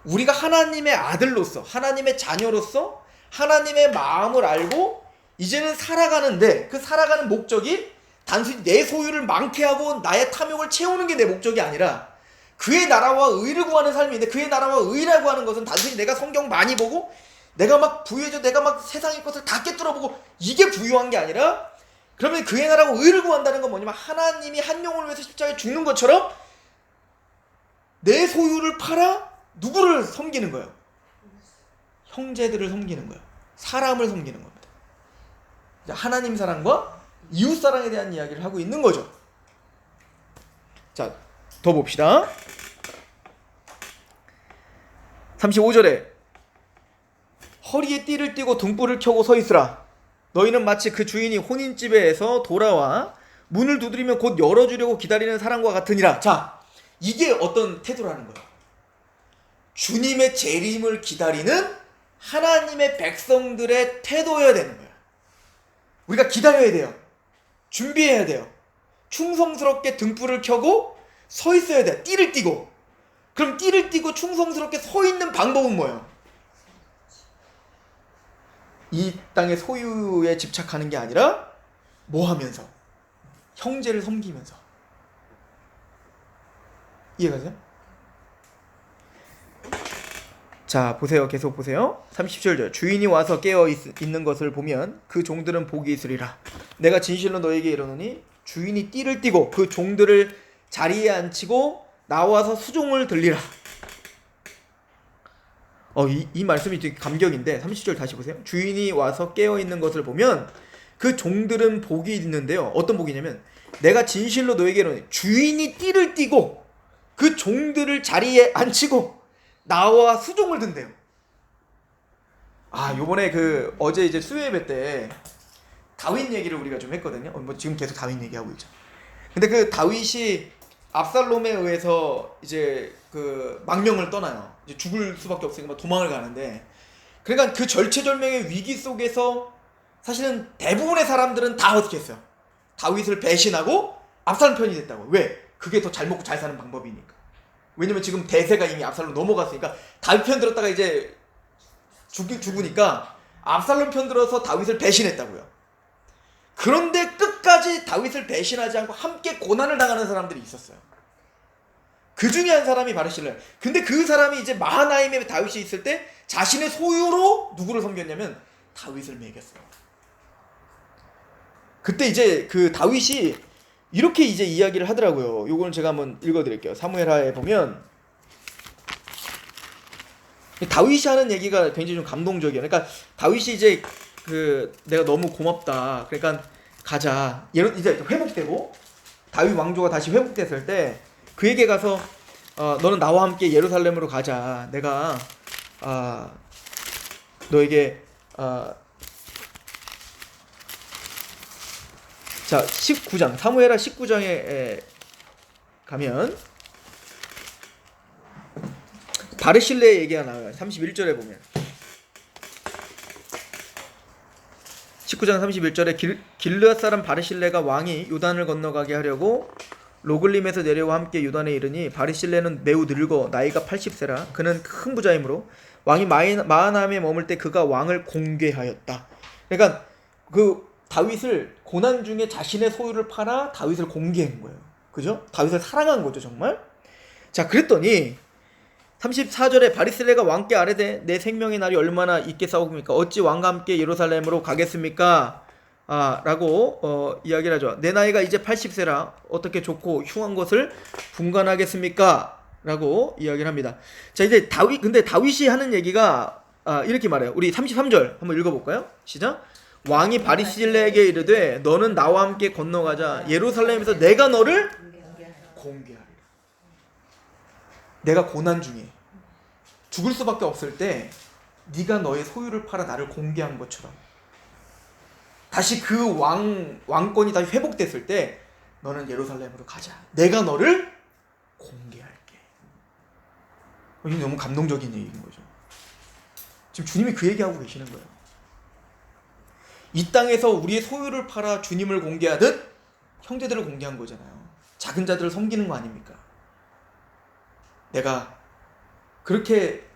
우리가 하나님의 아들로서, 하나님의 자녀로서 하나님의 마음을 알고 이제는 살아가는데 그 살아가는 목적이 단순히 내 소유를 망태하고 나의 탐욕을 채우는 게 내 목적이 아니라 그의 나라와 의를 구하는 삶인데, 그의 나라와 의라고 하는 것은 단순히 내가 성경 많이 보고 내가 막 부유해져, 내가 막 세상의 것을 다 꿰뚫어보고 이게 부유한 게 아니라, 그러면 그의 나라와 의를 구한다는 건 뭐냐면 하나님이 한 영혼을 위해서 십자가에 죽는 것처럼 내 소유를 팔아 누구를 섬기는 거예요? 형제들을 섬기는 거예요. 사람을 섬기는 겁니다. 하나님 사랑과 이웃 사랑에 대한 이야기를 하고 있는 거죠. 자, 더 봅시다. 35절에 허리에 띠를 띠고 등불을 켜고 서 있으라. 너희는 마치 그 주인이 혼인집에서 돌아와 문을 두드리면 곧 열어주려고 기다리는 사람과 같으니라. 자, 이게 어떤 태도라는 거예요? 주님의 재림을 기다리는 하나님의 백성들의 태도여야 되는 거예요. 우리가 기다려야 돼요. 준비해야 돼요. 충성스럽게 등불을 켜고 서 있어야 돼요. 띠를 띠고. 그럼 띠를 띠고 충성스럽게 서 있는 방법은 뭐예요? 이 땅의 소유에 집착하는 게 아니라 뭐 하면서? 형제를 섬기면서. 이해가세요? 자, 보세요. 계속 보세요. 37절. 주인이 와서 깨어 있는 것을 보면 그 종들은 복이 있으리라. 내가 진실로 너에게 이르노니 주인이 띠를 띠고 그 종들을 자리에 앉히고 나와서 수종을 들리라. 이 말씀이 되게 감격인데 30절 다시 보세요. 주인이 와서 깨어 있는 것을 보면 그 종들은 복이 있는데요. 어떤 복이냐면 내가 진실로 너에게 이르노니 주인이 띠를 띠고 그 종들을 자리에 앉히고 나와 수종을 든대요. 요번에 어제 이제 수요예배 때 다윗 얘기를 우리가 좀 했거든요. 지금 계속 다윗 얘기하고 있죠. 근데 그 다윗이 압살롬에 의해서 이제 망명을 떠나요. 이제 죽을 수밖에 없으니까 도망을 가는데, 그러니까 그 절체절명의 위기 속에서 사실은 대부분의 사람들은 다 어떻게 했어요? 다윗을 배신하고 압살롬 편이 됐다고. 왜? 그게 더 잘 먹고 잘 사는 방법이니까. 왜냐면 지금 대세가 이미 압살롬 넘어갔으니까 다윗 편 들었다가 이제 죽으니까 압살롬 편 들어서 다윗을 배신했다고요. 그런데 끝까지 다윗을 배신하지 않고 함께 고난을 당하는 사람들이 있었어요. 그 중에 한 사람이 바르실레. 근데 그 사람이 이제 마하나임에 다윗이 있을 때 자신의 소유로 누구를 섬겼냐면 다윗을 먹였어요. 그때 이제 그 다윗이 이렇게 이제 이야기를 하더라고요. 요거는 제가 한번 읽어드릴게요. 사무엘하에 보면 다윗이 하는 얘기가 굉장히 좀 감동적이에요. 그러니까 다윗이 이제 내가 너무 고맙다. 그러니까 가자. 이제 회복되고 다윗 왕조가 다시 회복됐을 때 그에게 가서 너는 나와 함께 예루살렘으로 가자. 내가 너에게 자, 19장 사무엘하 19장에 가면 바르실레의 얘기가 나와요. 31절에 보면 19장 31절에 길르앗 사람 바르실레가 왕이 요단을 건너가게 하려고 로글림에서 내려와 함께 요단에 이르니 바르실레는 매우 늙어 나이가 80세라 그는 큰 부자이므로 왕이 마하나임에 머물 때 그가 왕을 공개하였다. 그러니까 다윗을 고난 중에 자신의 소유를 팔아 다윗을 공개한 거예요. 그죠? 다윗을 사랑한 거죠, 정말. 자, 그랬더니 34절에 바르실레가 왕께 아뢰되 내 생명의 날이 얼마나 있겠사옵니까? 어찌 왕과 함께 예루살렘으로 가겠습니까? 라고 이야기를 하죠. 내 나이가 이제 80세라 어떻게 좋고 흉한 것을 분간하겠습니까? 라고 이야기를 합니다. 자, 이제 근데 다윗이 하는 얘기가 이렇게 말해요. 우리 33절 한번 읽어볼까요? 시작. 왕이 바르실레에게 이르되 너는 나와 함께 건너가자. 예루살렘에서 내가 너를 공개하리라. 내가 고난 중에 죽을 수밖에 없을 때 네가 너의 소유를 팔아 나를 공개한 것처럼 다시 그 왕권이 다시 회복됐을 때 너는 예루살렘으로 가자. 내가 너를 공개할게. 이게 너무 감동적인 얘기인 거죠. 지금 주님이 그 얘기하고 계시는 거예요. 이 땅에서 우리의 소유를 팔아 주님을 공개하듯 형제들을 공개한 거잖아요. 작은 자들을 섬기는 거 아닙니까? 내가 그렇게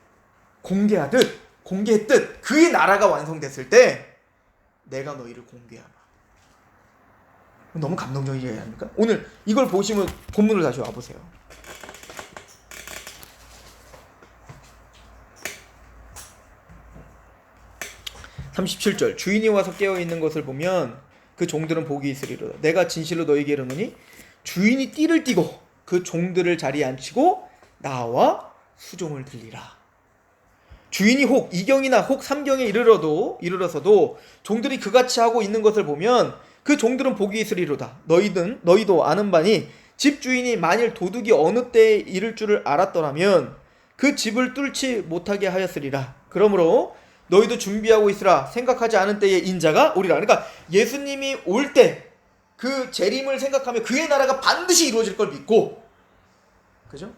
공개했듯 그의 나라가 완성됐을 때 내가 너희를 공개하마. 너무 감동적이지 않습니까? 오늘 이걸 보시면 본문을 다시 와보세요. 37절 주인이 와서 깨어있는 것을 보면 그 종들은 복이 있으리로다. 내가 진실로 너희에게 이르노니 주인이 띠를 띠고 그 종들을 자리에 앉히고 나와 수종을 들리라. 주인이 혹 2경이나 혹 3경에 이르러서도 종들이 그같이 하고 있는 것을 보면 그 종들은 복이 있으리로다. 너희도 아는 바니 집 주인이 만일 도둑이 어느 때에 이를 줄을 알았더라면 그 집을 뚫지 못하게 하였으리라. 그러므로 너희도 준비하고 있으라. 생각하지 않은 때에 인자가 오리라. 그러니까 예수님이 올 때 그 재림을 생각하면 그의 나라가 반드시 이루어질 걸 믿고, 그죠?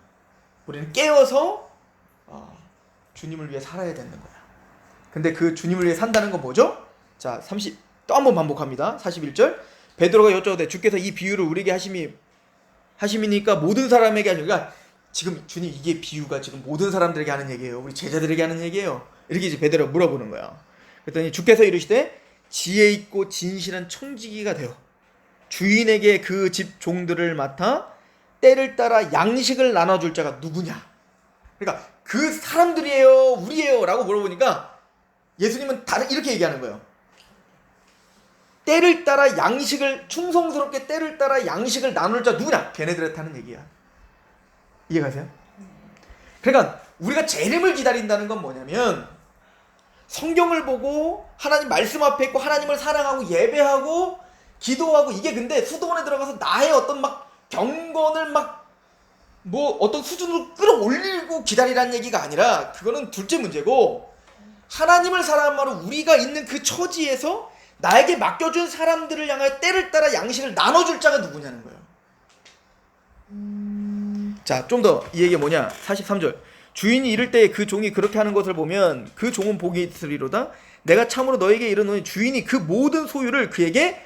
우리는 깨어서 주님을 위해 살아야 되는 거야. 근데 그 주님을 위해 산다는 건 뭐죠? 자, 또 한 번 반복합니다. 41절 베드로가 여쭤오되 주께서 이 비유를 우리에게 하심이니까 모든 사람에게 하시니까, 지금 주님 이게 비유가 지금 모든 사람들에게 하는 얘기예요? 우리 제자들에게 하는 얘기예요? 이렇게 이제 베드로가 물어보는 거야. 그랬더니 주께서 이르시되 지혜 있고 진실한 청지기가 되어 주인에게 그 집 종들을 맡아 때를 따라 양식을 나눠줄 자가 누구냐? 그러니까 그 사람들이에요, 우리예요? 라고 물어보니까 예수님은 이렇게 얘기하는 거예요. 때를 따라 충성스럽게 때를 따라 양식을 나눌 자 누구냐? 걔네들한테 하는 얘기야. 이해가세요? 그러니까 우리가 재림을 기다린다는 건 뭐냐면, 성경을 보고 하나님 말씀 앞에 있고 하나님을 사랑하고 예배하고 기도하고, 이게 근데 수도원에 들어가서 나의 어떤 막 경건을 어떤 수준으로 끌어올리고 기다리라는 얘기가 아니라, 그거는 둘째 문제고, 하나님을 사랑하는 말은 우리가 있는 그 처지에서 나에게 맡겨준 사람들을 향하여 때를 따라 양식을 나눠줄 자가 누구냐는 거예요. 자, 좀 더 이 얘기가 뭐냐? 43절 주인이 이를 때에 그 종이 그렇게 하는 것을 보면 그 종은 복이 있으리로다. 내가 참으로 너에게 이르노니 주인이 그 모든 소유를 그에게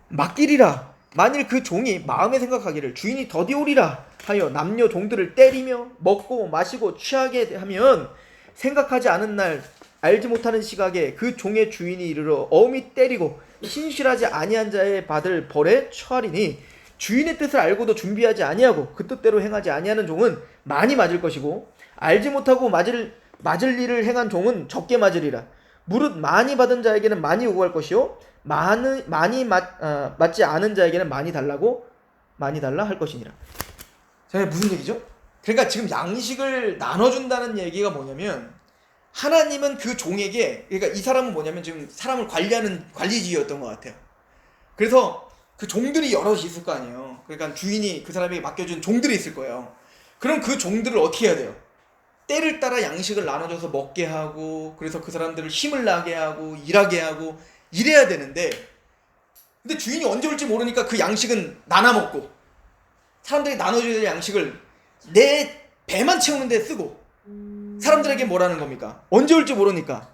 맡기리라. 만일 그 종이 마음에 생각하기를 주인이 더디오리라 하여 남녀 종들을 때리며 먹고 마시고 취하게 하면, 생각하지 않은 날 알지 못하는 시각에 그 종의 주인이 이르러 엄히 때리고 신실하지 아니한 자의 받을 벌에 처하리니, 주인의 뜻을 알고도 준비하지 아니하고 그 뜻대로 행하지 아니하는 종은 많이 맞을 것이고, 알지 못하고 맞을 일을 행한 종은 적게 맞으리라. 무릇 많이 받은 자에게는 많이 요구할 것이요 많이 맞지 않은 자에게는 많이 달라 할 것이니라. 자, 무슨 얘기죠? 그러니까 지금 양식을 나눠준다는 얘기가 뭐냐면, 하나님은 그 종에게, 그러니까 이 사람은 뭐냐면 지금 사람을 관리하는 관리직이었던 것 같아요. 그래서 그 종들이 여럿이 있을 거 아니에요. 그러니까 주인이 그 사람에게 맡겨준 종들이 있을 거예요. 그럼 그 종들을 어떻게 해야 돼요? 때를 따라 양식을 나눠줘서 먹게 하고, 그래서 그 사람들을 힘을 나게 하고 일하게 하고 이래야 되는데, 근데 주인이 언제 올지 모르니까 그 양식은 나눠 먹고, 사람들이 나눠줘야 될 양식을 내 배만 채우는 데 쓰고, 사람들에게 뭐라는 겁니까? 언제 올지 모르니까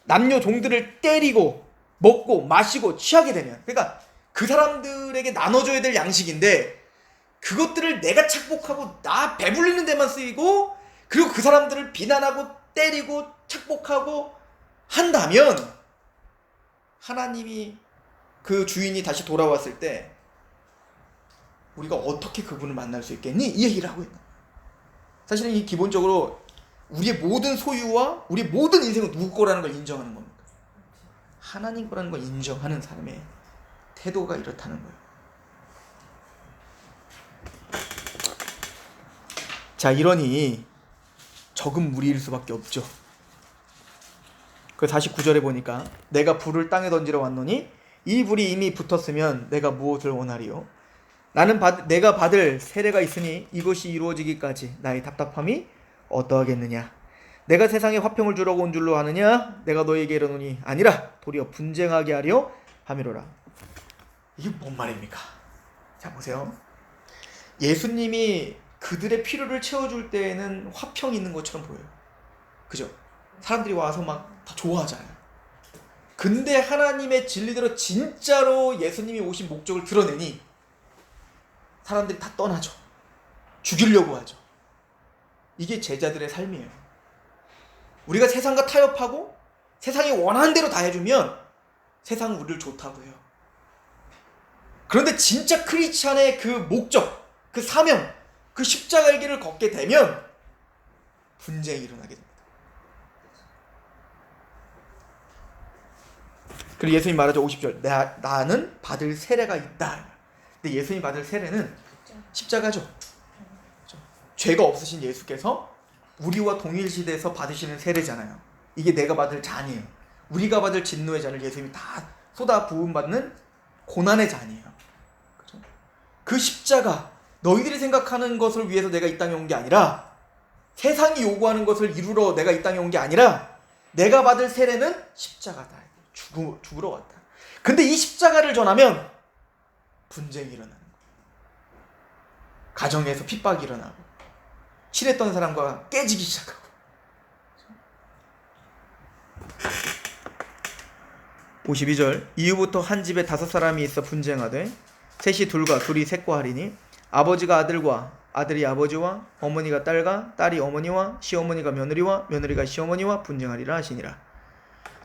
남녀 종들을 때리고 먹고 마시고 취하게 되면, 그러니까 그 사람들에게 나눠줘야 될 양식인데 그것들을 내가 착복하고 나 배불리는 데만 쓰이고, 그리고 그 사람들을 비난하고 때리고 착복하고 한다면, 하나님이 그 주인이 다시 돌아왔을 때 우리가 어떻게 그분을 만날 수 있겠니? 이 얘기를 하고 있는 거예요. 사실은 이 기본적으로 우리의 모든 소유와 우리 모든 인생은 누구 거라는 걸 인정하는 겁니다. 하나님 거라는 걸 인정하는 사람의 태도가 이렇다는 거예요. 자, 이러니 적은 무리일 수밖에 없죠. 그 49절에 보니까 내가 불을 땅에 던지러 왔노니 이 불이 이미 붙었으면 내가 무엇을 원하리요? 내가 받을 세례가 있으니 이것이 이루어지기까지 나의 답답함이 어떠하겠느냐? 내가 세상에 화평을 주려고 온 줄로 아느냐? 내가 너에게 이르노니 아니라 도리어 분쟁하게 하려 함이로라. 이게 뭔 말입니까? 자, 보세요. 예수님이 그들의 필요를 채워줄 때에는 화평이 있는 것처럼 보여요. 그죠? 사람들이 와서 막 다 좋아하잖아요. 근데 하나님의 진리대로 진짜로 예수님이 오신 목적을 드러내니 사람들이 다 떠나죠. 죽이려고 하죠. 이게 제자들의 삶이에요. 우리가 세상과 타협하고 세상이 원하는 대로 다 해주면 세상은 우리를 좋다고 해요. 그런데 진짜 크리스찬의 그 목적, 그 사명, 그 십자가의 길을 걷게 되면 분쟁이 일어나게 됩니다. 그리고 예수님 말하죠. 50절. 나는 받을 세례가 있다. 근데 예수님 받을 세례는 십자가죠. 죄가 없으신 예수께서 우리와 동일시대에서 받으시는 세례잖아요. 이게 내가 받을 잔이에요. 우리가 받을 진노의 잔을 예수님이 다 쏟아 부음 받는 고난의 잔이에요. 그렇죠? 그 십자가, 너희들이 생각하는 것을 위해서 내가 이 땅에 온 게 아니라, 세상이 요구하는 것을 이루러 내가 이 땅에 온 게 아니라, 내가 받을 세례는 십자가다. 죽으러 왔다. 근데 이 십자가를 전하면 분쟁이 일어나는 거예요. 가정에서 핍박이 일어나고, 친했던 사람과 깨지기 시작하고. 52절. 이후부터 한 집에 5사람이 있어 분쟁하되 셋이 둘과 둘이 셋과 하리니 아버지가 아들과 아들이 아버지와 어머니가 딸과 딸이 어머니와 시어머니가 며느리와 며느리가 시어머니와 분쟁하리라 하시니라.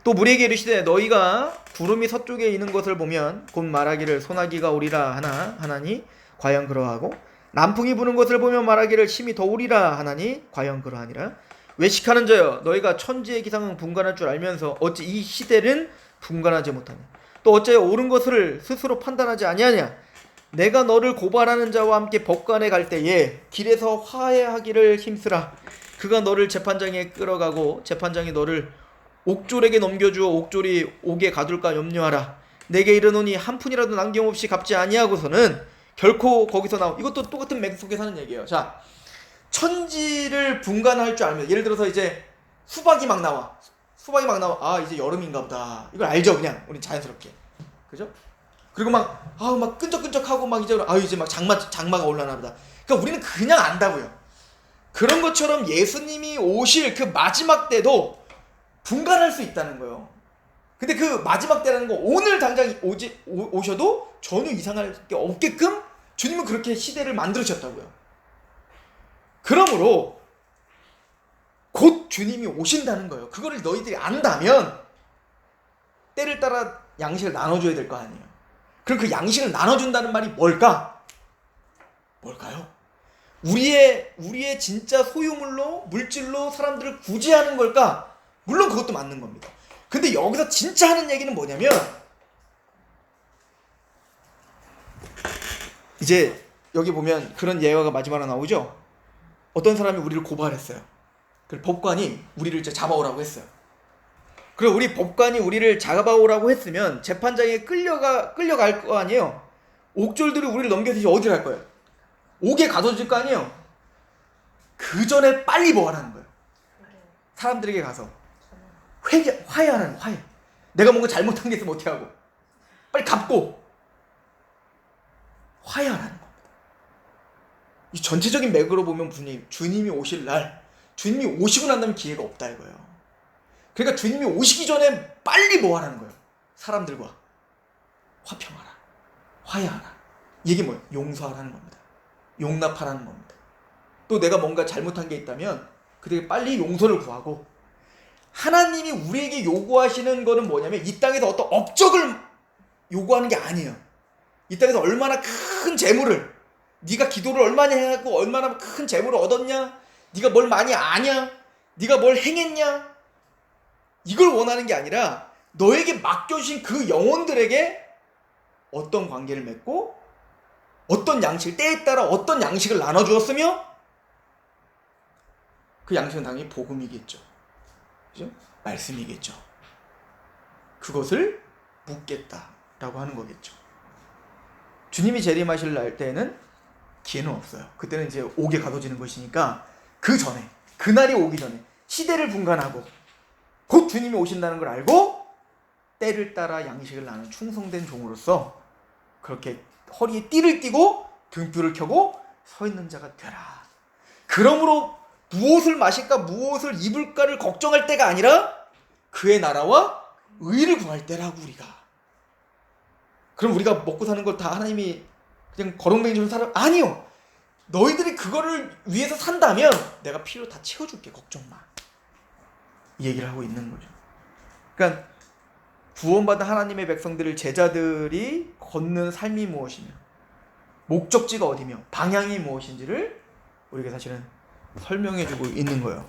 또 무리에게 이르시되 너희가 구름이 서쪽에 있는 것을 보면 곧 말하기를 소나기가 오리라 하나니 과연 그러하고 남풍이 부는 것을 보면 말하기를 심히 더우리라 하나니 과연 그러하니라. 외식하는 자여 너희가 천지의 기상은 분간할 줄 알면서 어찌 이 시대는 분간하지 못하냐. 또 어째 옳은 것을 스스로 판단하지 아니하냐. 내가 너를 고발하는 자와 함께 법관에 갈 때에 길에서 화해하기를 힘쓰라. 그가 너를 재판장에 끌어가고 재판장이 너를 옥졸에게 넘겨주어 옥졸이 옥에 가둘까 염려하라. 내게 이르노니 한 푼이라도 남김없이 갚지 아니하고서는 결코 거기서 이것도 똑같은 맥 속에 사는 얘기예요. 자, 천지를 분간할 줄 알면, 예를 들어서 이제 수박이 막 나와. 아, 이제 여름인가 보다. 이걸 알죠, 그냥. 우린 자연스럽게. 그죠? 그리고 막 끈적끈적하고 막 이제 막 장마가 올라나 보다. 그러니까 우리는 그냥 안다고요. 그런 것처럼 예수님이 오실 그 마지막 때도 분간할 수 있다는 거예요. 근데 그 마지막 때라는 거, 오늘 당장 오셔도 전혀 이상할 게 없게끔 주님은 그렇게 시대를 만들으셨다고요. 그러므로 곧 주님이 오신다는 거예요. 그거를 너희들이 안다면 때를 따라 양식을 나눠줘야 될 거 아니에요. 그럼 그 양식을 나눠준다는 말이 뭘까요? 우리의 진짜 소유물로, 물질로 사람들을 구제하는 걸까? 물론 그것도 맞는 겁니다. 근데 여기서 진짜 하는 얘기는 뭐냐면, 이제 여기 보면 그런 예화가 마지막으로 나오죠. 어떤 사람이 우리를 고발했어요. 그 법관이 우리를 이제 잡아오라고 했어요. 그리고 우리 법관이 우리를 잡아오라고 했으면 재판장에 끌려갈 거 아니에요. 옥졸들이 우리를 넘겨서 어디로 갈 거예요? 옥에 가둬질 거 아니에요. 그 전에 빨리 뭐 하라는 거예요? 사람들에게 가서 화해하라는 화해. 내가 뭔가 잘못한 게 있으면 어떻게 하고 빨리 갚고 화해하라는 겁니다. 이 전체적인 맥으로 보면 주님이 오실 날, 주님이 오시고 난 다음에 기회가 없다 이거예요. 그러니까 주님이 오시기 전에 빨리 뭐 하라는 거예요? 사람들과 화평하라, 화해하라. 이게 뭐예요? 용서하라는 겁니다. 용납하라는 겁니다. 또 내가 뭔가 잘못한 게 있다면 그들에게 빨리 용서를 구하고, 하나님이 우리에게 요구하시는 거는 뭐냐면 이 땅에서 어떤 업적을 요구하는 게 아니에요. 이 땅에서 얼마나 큰 재물을, 네가 기도를 얼마나 해갖고 얼마나 큰 재물을 얻었냐, 네가 뭘 많이 아냐, 네가 뭘 행했냐, 이걸 원하는 게 아니라 너에게 맡겨주신 그 영혼들에게 어떤 관계를 맺고 어떤 양식, 때에 따라 어떤 양식을 나눠주었으며, 그 양식은 당연히 복음이겠죠. 그죠? 말씀이겠죠. 그것을 묻겠다라고 하는 거겠죠. 주님이 재림하실 날 때에는 기회는 없어요. 그때는 이제 옥에 가둬지는 것이니까 그 전에, 그날이 오기 전에 시대를 분간하고 곧 주님이 오신다는 걸 알고 때를 따라 양식을 나누는 충성된 종으로서 그렇게 허리에 띠를 띠고 등불을 켜고 서 있는 자가 되라. 그러므로 무엇을 마실까 무엇을 입을까를 걱정할 때가 아니라 그의 나라와 의를 구할 때라고. 우리가 그럼 우리가 먹고 사는 걸 다 하나님이 그냥 거렁뱅이처럼 살아? 아니요. 너희들이 그거를 위해서 산다면 내가 필요 다 채워줄게, 걱정 마. 이 얘기를 하고 있는 거죠. 그러니까 구원받은 하나님의 백성들을 제자들이 걷는 삶이 무엇이며 목적지가 어디며 방향이 무엇인지를 우리에게 사실은 설명해주고 있는 거예요.